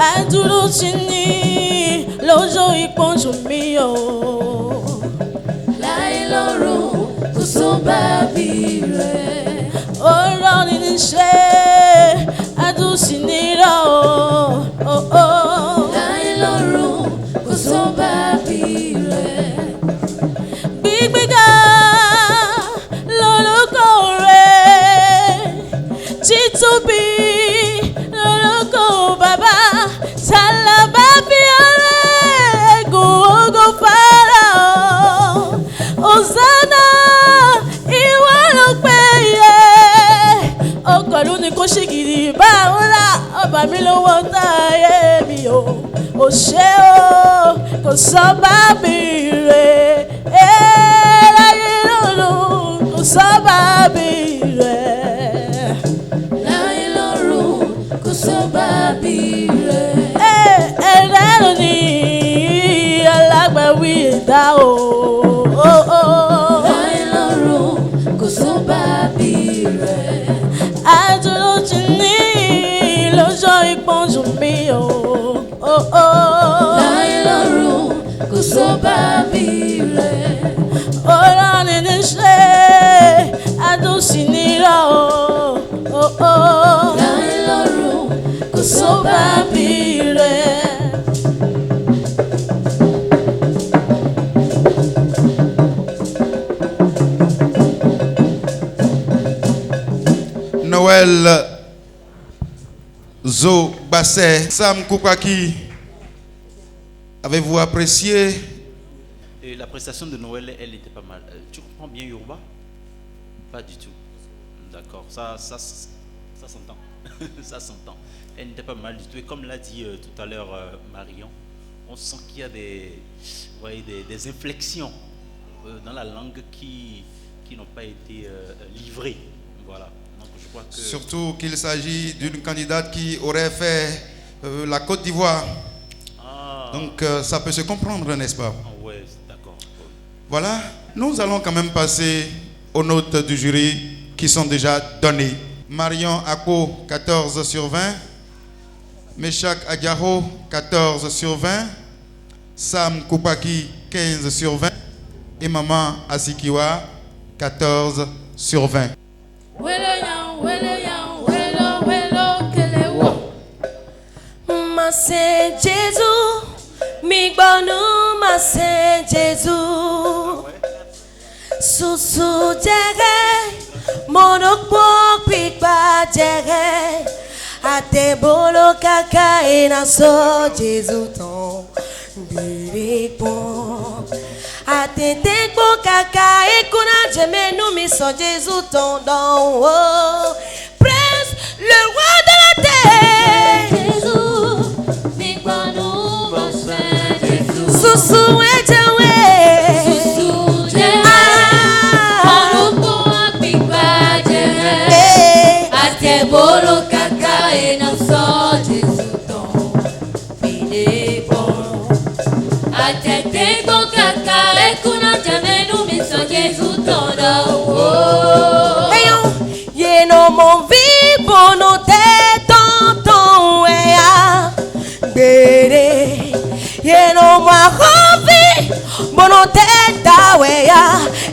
Adúró ti ní lọ́jọ́ ìpọ́njú mi o. Láyé lọ́run kò sọ́bàbí rẹ̀. Ọ̀rọ̀ ni ní ṣe adúsí nírọ̀ o. Láyé lọ́run kò sọ́bàbí rẹ̀. Gbígbéga lórúkọ rẹ̀, títóbi lórúkọ bàbá. Talaba bí ọ̀rẹ́ gògó fara Hosanna ìwọ ló pé yẹ. Ọkọ̀ ló ní kó ṣe gidi báwo la ọba mi ló wọ́n táyé mi o. Ò ṣe o kò sọ bá mi rè é láyé lọ́run kò sọ bá mi rè. Láyé lọ́run kò sọ bá mi rè. Ẹlẹ́rù ni alágbàwí ẹ̀dá o. Láyé lọ́run kò sọ́bàbí rẹ̀. Adúró ti ní lọ́jọ́ ìpọ́njú mi o. Láyé lọ́run kò sọ́bàbí rẹ̀. Ọ̀rọ̀ ni ní ṣe adúsí nírọ̀ o. Láyé lọ́run kò sọ́bàbí rẹ̀. Noël Zo Basset, Sam Koupaki, avez-vous apprécié? Et la prestation de Noël, elle était pas mal. Tu comprends bien Yoruba? Pas du tout. D'accord, ça s'entend. Ça s'entend. Elle n'était pas mal du tout. Et comme l'a dit tout à l'heure Marion, on sent qu'il y a des inflexions dans la langue qui n'ont pas été livrées. Voilà. Donc, je crois que... Surtout qu'il s'agit d'une candidate qui aurait fait la Côte d'Ivoire. Ah. Donc ça peut se comprendre, n'est-ce pas? Oui, d'accord. Voilà, nous allons quand même passer aux notes du jury qui sont déjà données. Marion Akpo, 14 sur 20. Meshak Adiaro, 14 sur 20. Sam Koupaki, 15 sur 20. Et Maman Asikiwa, 14 sur 20. Masse Jésus, mi bonu masse Jésus. Susu jere, monokpo pikpa jere. Ate bolo kaka ena so Jésus ton birikpo. Ate tekpo kaka ekuna jeme nou mi so Jésus ton don. Oh, praise le roi de la terre. Jésus, mi bonu masse Jésus. Susu ejawe. Susu jere, monokpo pikpa jere. Ate bolo kaka ena so Jésus ton birikpo. Ate tekpo kaka ekuna jeme nou mi so Jésus ton don. Ye no mon vie bono te tonton ea bere. Ye no ma hovi bono te tawea.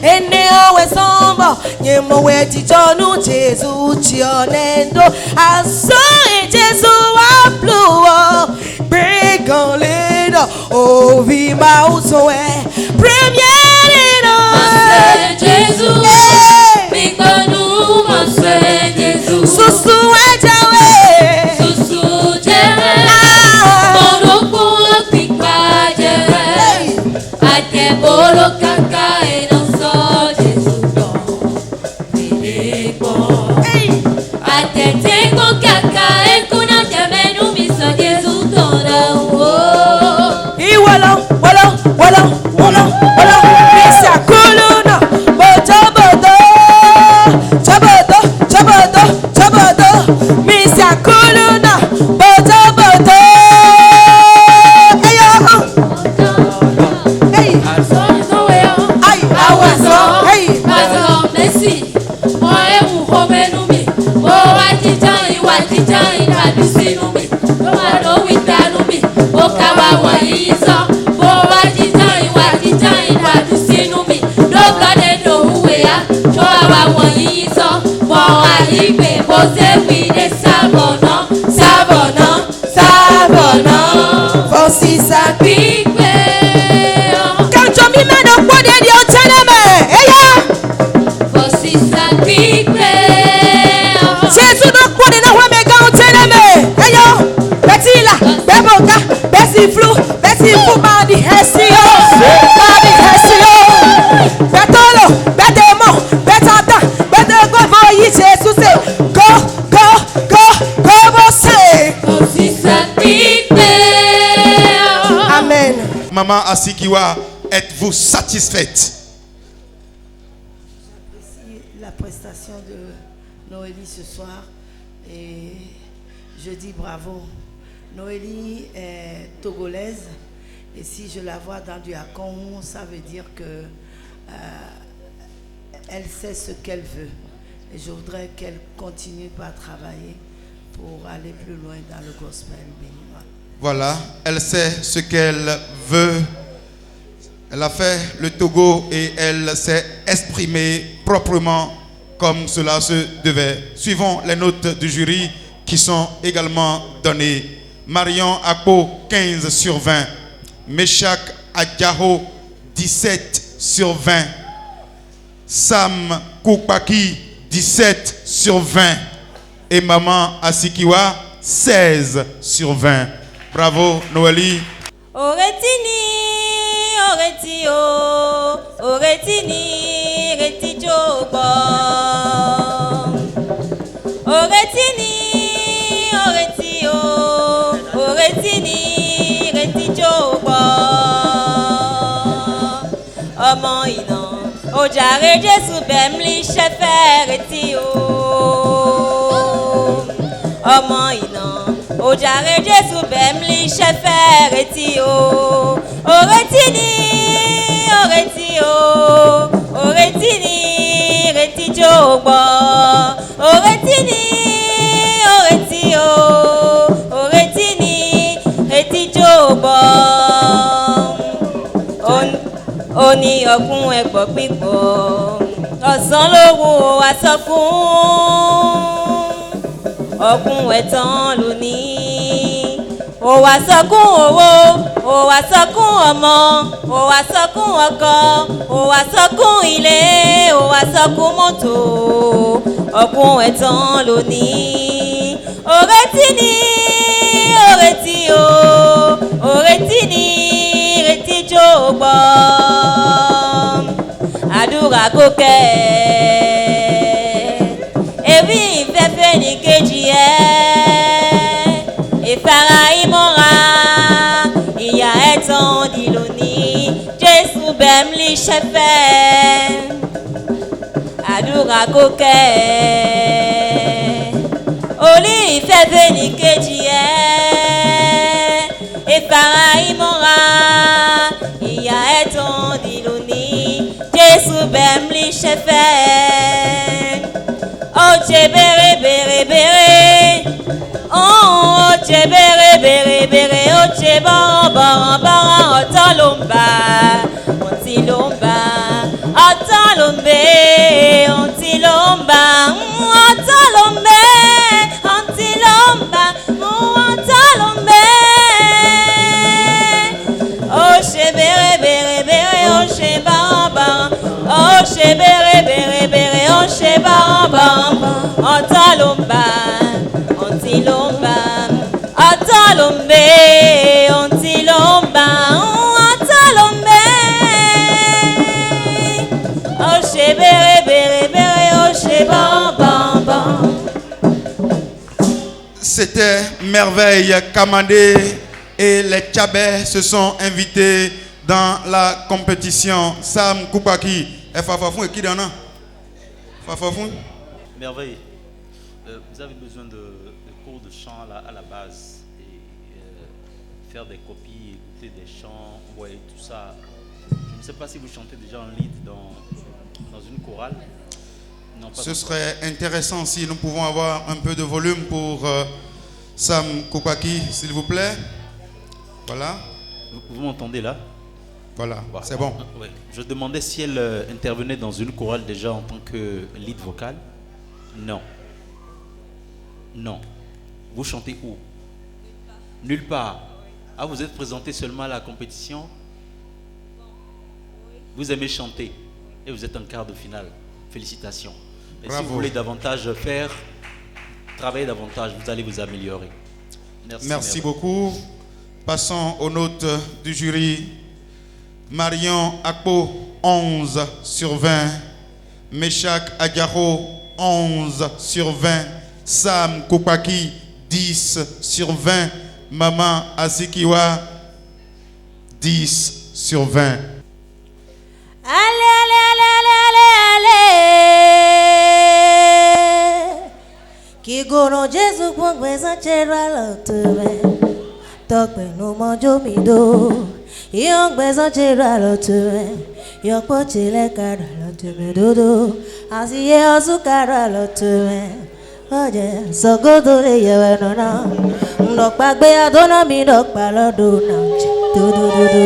Ene owe sombo ye mo we tijonu Jesu chionendo. Aso e Jesu wa pluo big on leader. Oh vi ma uso e premier leader. Masse Jesu big banu masse Jesu. Susu ejawe. Maman Asikiwa, êtes-vous satisfaite? J'apprécie la prestation de Noélie ce soir et je dis bravo. Noélie est togolaise et si je la vois dans du Akon, ça veut dire que elle sait ce qu'elle veut. Et je voudrais qu'elle continue par travailler pour aller plus loin dans le gospel béninois. Voilà, elle sait ce qu'elle veut. Elle a fait le Togo et elle s'est exprimée proprement comme cela se devait. Suivons les notes du jury qui sont également données. Marion Akpo, 15 sur 20. Meshak Adjaho, 17 sur 20. Sam Koupaki, 17 sur 20. Et Maman Asikiwa, 16 sur 20. Bravo, Noélie. Oretini, oretio, oretini, retijobo. Oretini, oretio, oretini, retijobo. Ọmọ iná, ojàre Jésù bẹ̀mí ṣẹ̀fẹ̀ retio. Ọmọ iná. Ojàre Jésù bẹ̀mí ṣẹ̀fẹ̀ retí o. Oretí ni, oretí o. Oretí ni, retí jó gbọ́. Oretí ni, oretí o. Oretí ni, retí jó gbọ́. Ó ní ọ̀gbun ẹ̀gbọ́ pípọ̀. Ọ̀sán lówó asọ́kún. Ọ̀gbun ẹ̀tàn lónìí. Ó wá sọ́kún owó, ó wá sọ́kún ọmọ, ó wá sọ́kún ọkọ, ó wá sọ́kún ilé, ó wá sọ́kún mọ́tò. Ọ̀gbun ẹ̀tàn lónìí. Oretí ni, oretí o, oretí ni, retí jó gbọ́. Àdúrà gòkè. Èmi ìfẹ́fẹ́ ní kejì ẹ̀. Ìfara ìmọ̀ra. Ìyá ẹ̀ tán di lónìí. Jésù bẹ̀mí ṣẹ̀fẹ̀. Àdúrà gòkè. Olú ìfẹ́fẹ́ ní kejì ẹ̀. Ìfara ìmọ̀ra. Ìyá ẹ̀ tán di lónìí. Jésù bẹ̀mí ṣẹ̀fẹ̀. Oche bere bere bere, oche bere bere bere, oche baran baran baran, ọ̀tọ̀ ló ń bá, ọ̀tí ló ń bá, ọ̀tọ̀ ló ń bẹ, ọ̀tí ló ń bá, ọ̀tọ̀ ló ń bẹ, ọ̀tí ló ń bá, ọ̀tọ̀ ló ń bẹ. Oche bere bere bere, oche baran baran, oche bere bere bere, oche baran baran. Ọ̀tọ̀ ló ń bá, ọ̀tí ló ń bá, ọ̀tọ̀ ló ń bẹ, ọ̀tí ló ń bá, ọ̀tọ̀ ló ń bẹ. Ó ṣe bèrè bèrè bèrè, ó ṣe bon bon bon. C'était Merveille Kamandé et les Tchabais se sont invités dans la compétition. Sam Koupaki et Fafafou et qui donne? Fafafou? Merveille. Vous avez besoin de cours de chant à la base et faire des copies, écouter des chants, ouais, tout ça. Je ne sais pas si vous chantez déjà en lead dans une chorale. Non, pas. Ce serait intéressant si nous pouvons avoir un peu de volume pour Sam Koupaki, s'il vous plaît. Voilà. Vous m'entendez là? Voilà, c'est bon. Ouais. Je demandais si elle intervenait dans une chorale déjà en tant que lead vocal. Non. Non. Vous chantez où? Nulle part. Ah, vous êtes présenté seulement à la compétition? Vous aimez chanter et vous êtes en quart de finale. Félicitations. Et si vous voulez davantage faire, travailler davantage, vous allez vous améliorer. Merci beaucoup. Passons aux notes du jury. Marion Akpo, 11 sur 20. Meshak Adjaro, 11 sur 20. Sam Koupaki, 10 sur 20. Maman Asikiwa, 10 sur 20. Allez, allez, allez, allez, allez, allez. Qui gono Jésus pour présenter la loterie. Tokpe no manjo mido. Young présenter la loterie. Young poche le cara loterie dodo. Asiye osukara loterie. Oje sogodo le yewe nona. Ndok pagbe adona mi ndok palodo na. Do do do do.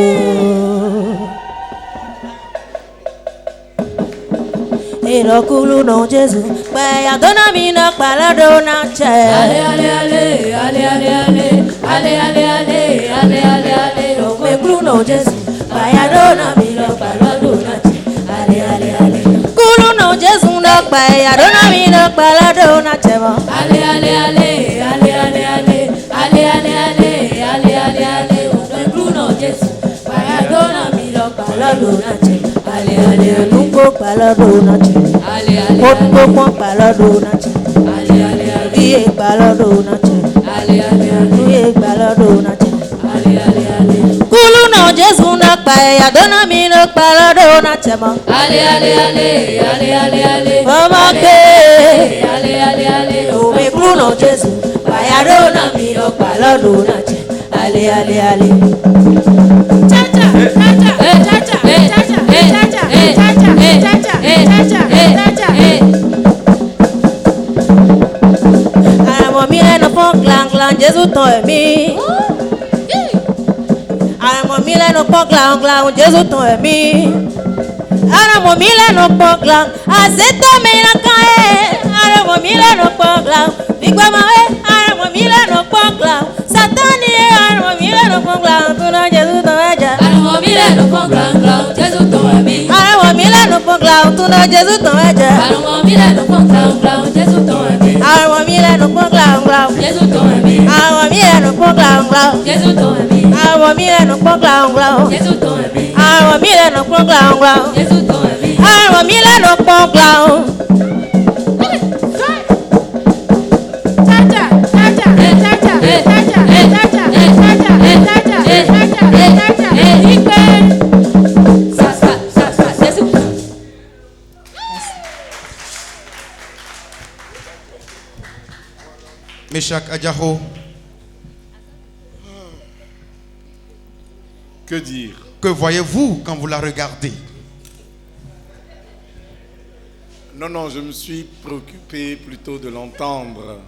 Irokulu no Jésus, baya dona mi na palado na che. Ale ale ale ale ale ale ale ale ale ale ale ale. Irokulu no Jésus, baya dona mi na palado na che. Ale ale ale. Kulu no Jésus na baya dona mi na palado na che. Ale ale ale ale ale ale ale ale ale ale ale ale. Irokulu no Jésus, baya dona mi na palado na che. Ale ale nunco palado na che. Ale ale nunco palado na che. Ale ale die palado na che. Ale ale die palado na che. Ale ale ale kulu no Jésus na pa ya dona mi no palado na che mo. Ale ale ale ale ale ale mama ke. Ale ale ale o me kulu no Jésus pa ya dona mi no palado na che. Ale ale ale cha cha cha cha cha cha Jésus ton ami. Ara mile no pokla ongla Jésus ton ami. Ara mile no pokla azeta me na kae. Ara mile no pokla bigwa mawe. Ara mile no pokla satani. Ara mile no pokla tuna Jésus ton aja. Ara mile no pokla Jésus ton ami. Ara mile no pokla tuna Jésus ton aja. Ara mile no pokla Jésus ton ami. Ara mile no pokla Jésus ton ami. Ara mile no pokla Jésus ton ami. Ara mile no pokla Jésus ton ami. Ara mile no pokla Jésus ton ami. Ara mile no pokla. Meshak Adjaro. Que dire? Que voyez-vous quand vous la regardez? Non, je me suis préoccupé plutôt de l'entendre.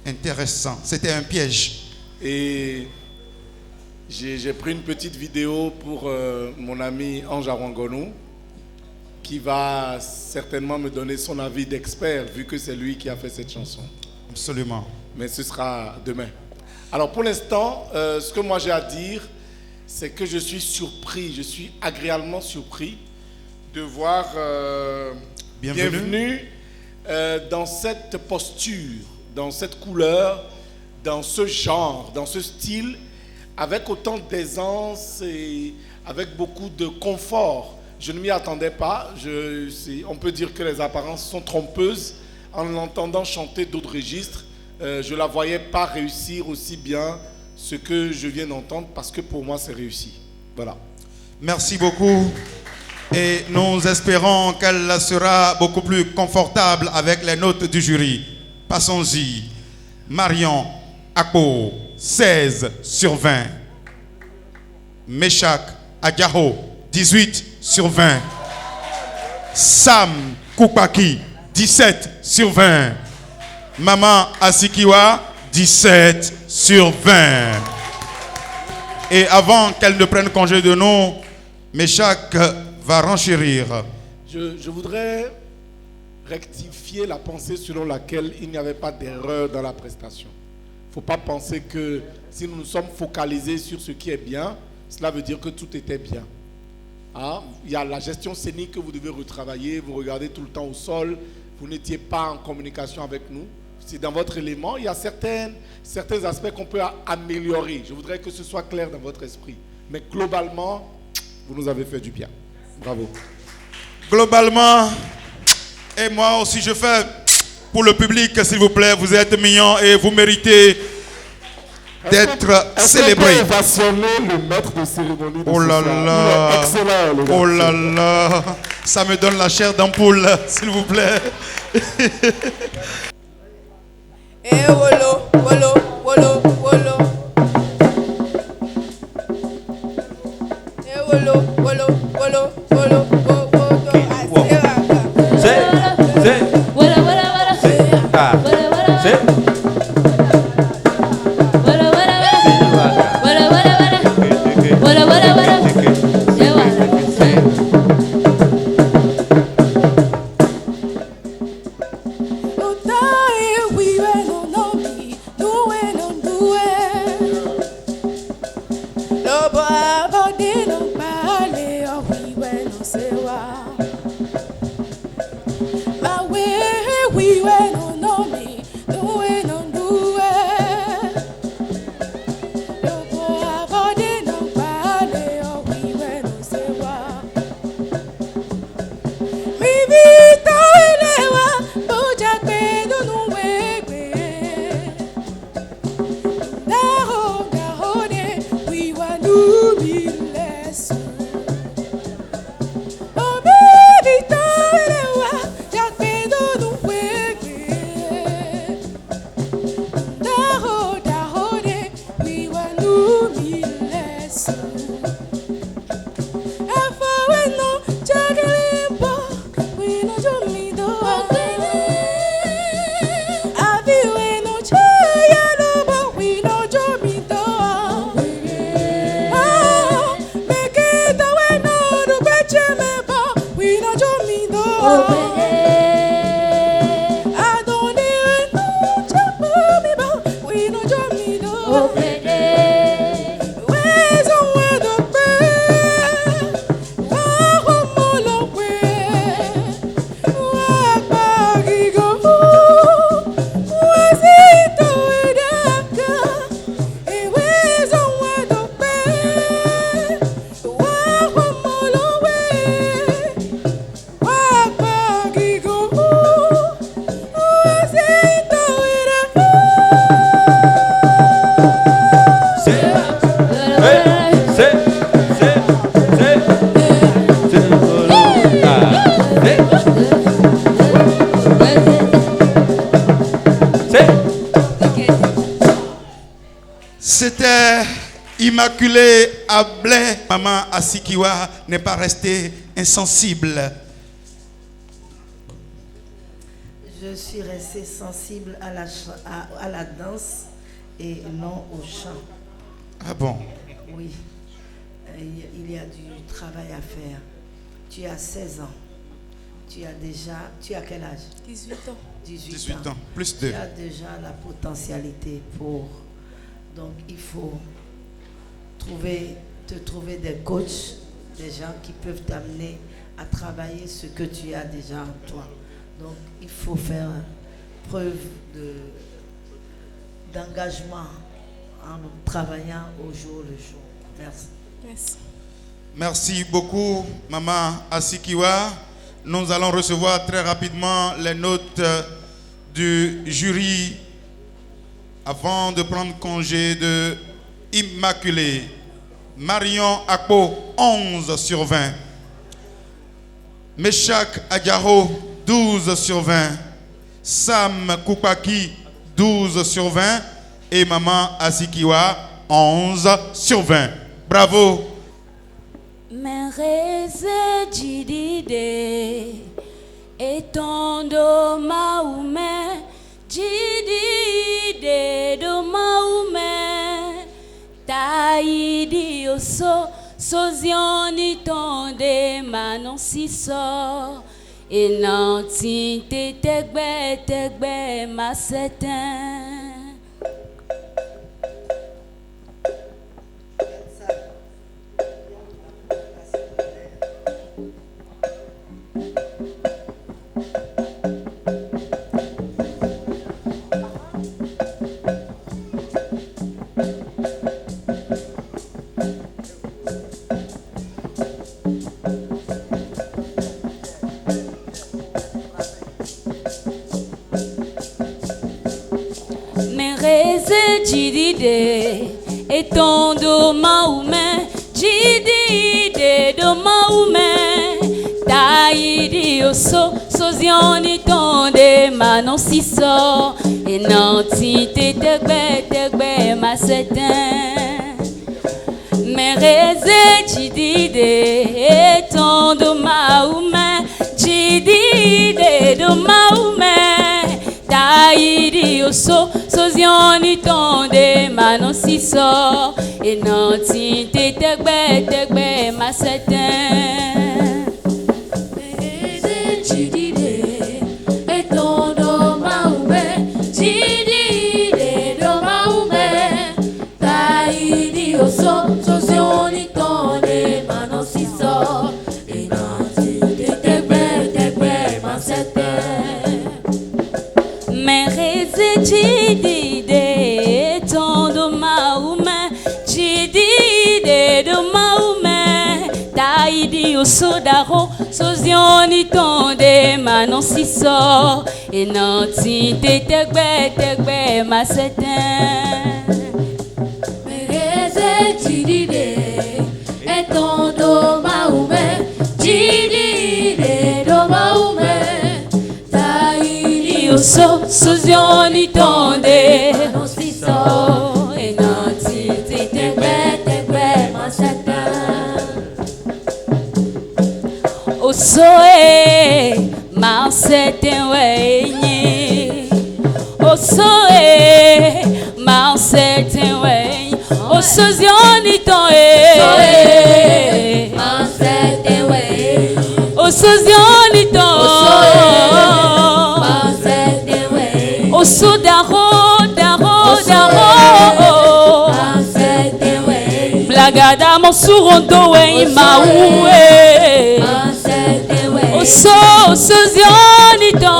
Intéressant, c'était un piège. Et j'ai pris une petite vidéo pour mon ami Ange Awangonou, qui va certainement me donner son avis d'expert, vu que c'est lui qui a fait cette chanson. Absolument. Mais ce sera demain. Alors pour l'instant, ce que moi j'ai à dire, c'est que je suis surpris, je suis agréablement surpris de voir Bienvenue dans cette posture, dans cette couleur, dans ce genre, dans ce style, avec autant d'aisance et avec beaucoup de confort. Je ne m'y attendais pas. On peut dire que les apparences sont trompeuses. En l'entendant chanter d'autres registres, je ne la voyais pas réussir aussi bien ce que je viens d'entendre, parce que pour moi c'est réussi. Voilà. Merci beaucoup. Et nous espérons qu'elle sera beaucoup plus confortable avec les notes du jury. Passons-y. Marion Akpo, 16 sur 20. Meshak Adjaho, 18 sur 20. Sam Koupaki, 17 sur 20. Maman Asikiwa, 17 sur 20. Et avant qu'elle ne prenne congé de nous, Meshak va renchérir. Je voudrais rectifier la pensée selon laquelle il n'y avait pas d'erreur dans la prestation. Il ne faut pas penser que si nous nous sommes focalisés sur ce qui est bien, cela veut dire que tout était bien. Hein? Il y a la gestion scénique que vous devez retravailler, vous regardez tout le temps au sol, vous n'étiez pas en communication avec nous. C'est dans votre élément, il y a certains aspects qu'on peut améliorer. Je voudrais que ce soit clair dans votre esprit. Mais globalement, vous nous avez fait du bien. Bravo. Globalement, et moi aussi je fais pour le public, s'il vous plaît, vous êtes mignons et vous méritez d'être célébrés. Est-ce qu'on peut ovationner le maître de cérémonie de oh là ce soir? là, Il est excellent, le oh là là, ça me donne la chair d'ampoule, s'il vous plaît. Eh wolo, wolo, wolo, wolo. Eh wolo, wolo, wolo, wolo, C'était Immaculée Ablé. Maman Asikiwa n'est pas restée insensible. Je suis restée sensible à la danse et non au chant. Ah bon? Oui. Il y a du travail à faire. Tu as 16 ans. Tu as quel âge? 18 ans. 18 ans, plus 2. Tu as déjà la potentialité pour... Donc il faut te trouver des coachs, des gens qui peuvent t'amener à travailler ce que tu as déjà en toi. Donc il faut faire preuve d'engagement en travaillant au jour le jour. Merci. Merci. Merci beaucoup, Maman Asikiwa. Nous allons recevoir très rapidement les notes du jury avant de prendre congé de Immaculée. Marion Akpo, 11 sur 20. Meshak Adjaro, 12 sur 20. Sam Koupaki, 12 sur 20. Et Maman Asikiwa, 11 sur 20. Bravo. Mereze jidide etondo maume jidide do maume taidi oso sozioni tonde manon siso et nanti tegbe ma setin. Jidide etondo maume jidide do maume taidi oso sozioni tonde manon siso et nanti tegbe ma setin. Mereze jidide etondo maume jidide do maume taidi oso sozioni tonde manon siso et nanti tegbe ma setin. Jidide etondo maume jidide do maume taidi oso sozioni tonde manon siso et nanti tegbe ma setin. Mereze jidide tondo maume jidide do maume taidi osodaro sozioni tonde manon siso et nanti tegbe ma setin. Mereze jidide tondo maume jidide do maume so sozioni tonde non si so e non si tegbe ma setin. O soe ma setin wenyi o soe ma setin wenyi o sozioni tonde ma setin wenyi o sozioni tonde oso daro blagada monsurondo we maue oso zioni ton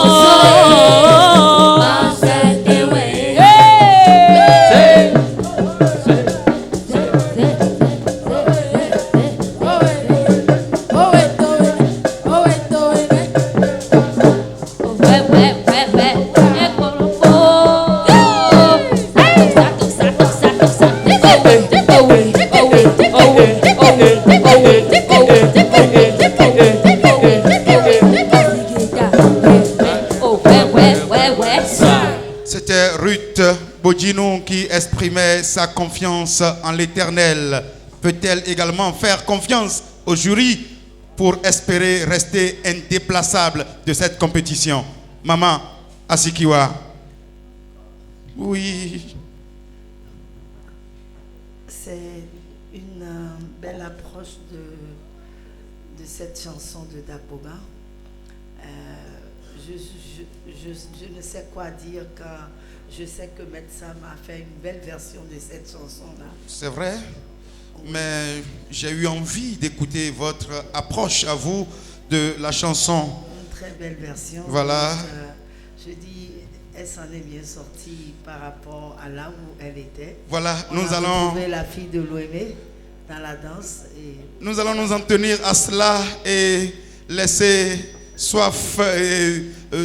C'était Ruth Bodjinou qui exprimait sa confiance en l'Éternel. Peut-elle également faire confiance au jury pour espérer rester indéplaçable de cette compétition? Maman Asikiwa. Oui. C'est une belle approche de cette chanson de Dapoba. Je ne sais quoi dire quand je sais que Médecin m'a fait une belle version de cette chanson-là. C'est vrai, mais j'ai eu envie d'écouter votre approche à vous de la chanson. Une très belle version. Voilà. Donc, je dis, elle s'en est bien sortie par rapport à là où elle était. Voilà, nous allons retrouver la fille de l'OME dans la danse. Et nous allons nous en tenir à cela et laisser soif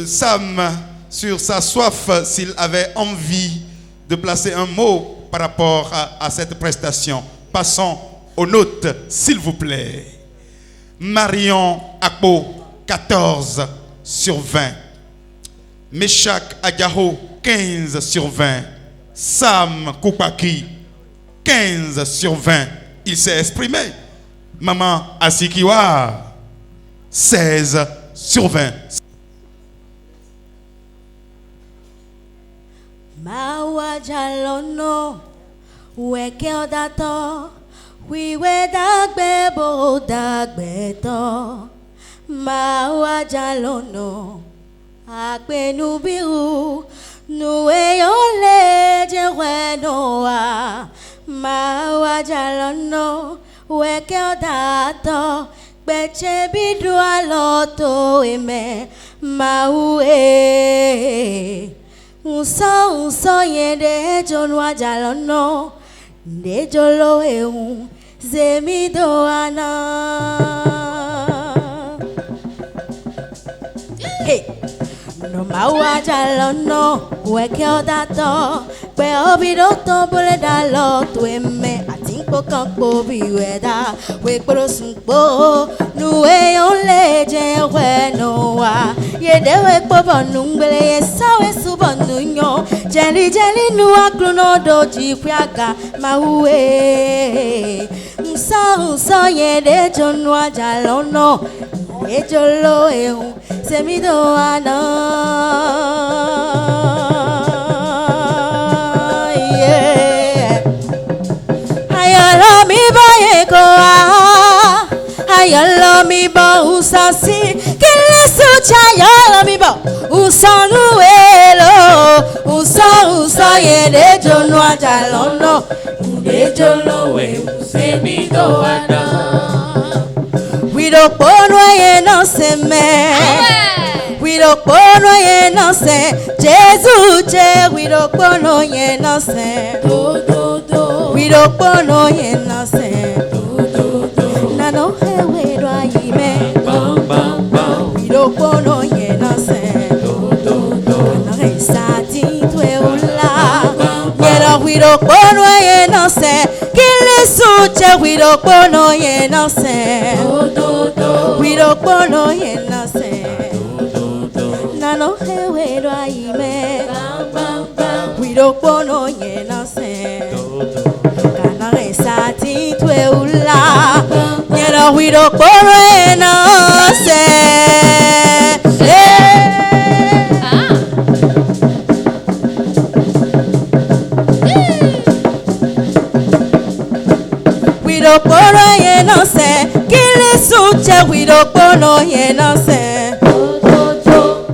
Sam sur sa soif s'il avait envie de placer un mot par rapport à cette prestation. Passons aux notes, s'il vous plaît. Marion Akpo, 14 sur 20. Meshak Adjaho, 15 sur 20. Sam Koupaki, 15 sur 20. Il s'est exprimé. Maman Asikiwa, 16 sur 20. Mawa jalono, weke odato, wiwe dagbe bo dagbe to. Mawa jalono, akpe nubiru, nuwe yole jewe noa. Mawa jalono, weke odato, beche bidwa loto eme, mawe. Unso yende jonwa jalono, de jolo eun, zemido ana. Hey, no mawa jalono, weke odato, pe obido to bole dalo tueme, atinko kanko biweda, we krosunpo, nuwe onle jewe noa. Yedewe pobo nungbele yesawe subonunyo, jeli jeli nuwa kluno doji kwiaga mawe. Unso yede jonwa jalono, ejolo ehu semido ana. Yeah. Ayalo mi baye koa, ayalo mi ba usasi. Ayala mi bo, usanuelo, usa yede jono ajalono, de jono we usemido ana. We don't pono ye no se me, we don't pono ye no se, Jesus che, we don't pono ye no se, we don't pono ye no se, na no he we do ayime. Kono ye no se, no resati tue ula. Yero wiro kono ye no se, kile suche wiro kono ye no se, wiro kono ye no se. Nano hewe do aime, wiro kono ye no se, kana resati tue ula. Yero wiro kono ye no se.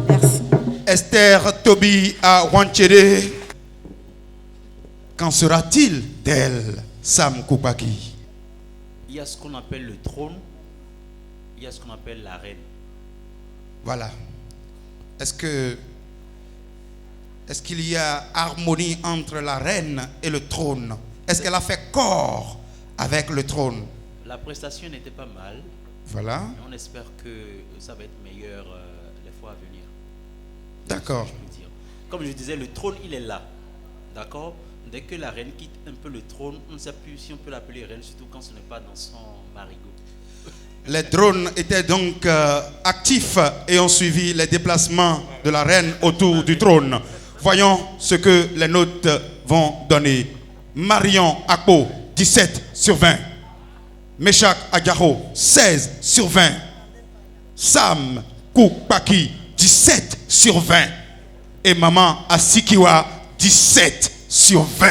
Merci. Esther Tobi à Wanchere. Qu'en sera-t-il d'elle, Sam Koupaki? Il y a ce qu'on appelle le trône, il y a ce qu'on appelle la reine. Voilà. Est-ce qu'il y a harmonie entre la reine et le trône? Est-ce qu'elle a fait corps avec le trône? La prestation n'était pas mal. Voilà. Mais on espère que ça va être meilleur les fois à venir. D'accord. Comme je disais, le trône, il est là. D'accord? Dès que la reine quitte un peu le trône, on ne sait plus si on peut l'appeler reine, surtout quand ce n'est pas dans son marigot. Les drones étaient donc actifs et ont suivi les déplacements de la reine autour du trône. Voyons ce que les notes vont donner. Marion Akpo, 17 sur 20. Meshak Adjaho, 16 sur 20. Sam Koupaki, 17 sur 20. Et Maman Asikiwa, 17 sur 20.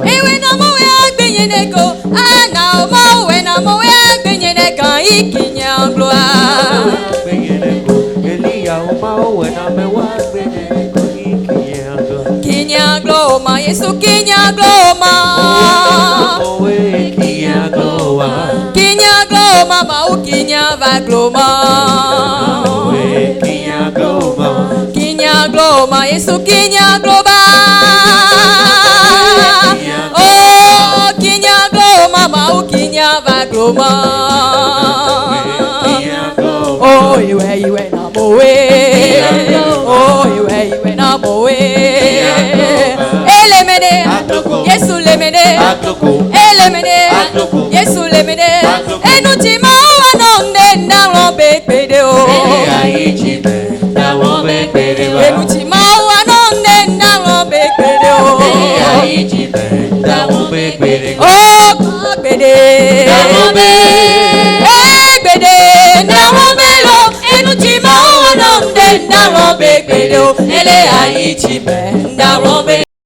Ewe Benyeko, ana mo wena mo we benyeka ikinya gloire. Benyeko, Elia oma wena me wa benyeko ikinya gloire. Kinya gloma, Yesu kinya gloma. Owe kinya gloire. Kinya gloma, ma u kinya va gloma. Owe kinya gloma. Kinya gloma, Yesu kinya gloma. Oh, kinya gloma, ma u kinya va gloma. Oh, iwe na moe. Oh, iwe na moe. Elemene, Yesu lemene. Elemene, Yesu lemene. Enutima wanonde na rombe pedeo. Enutima wanonde na rombe pedeo. Oh, bede. Bede, na rombelo. Enutima wanonde na rombe pedeo. Ele aichi be na rombe.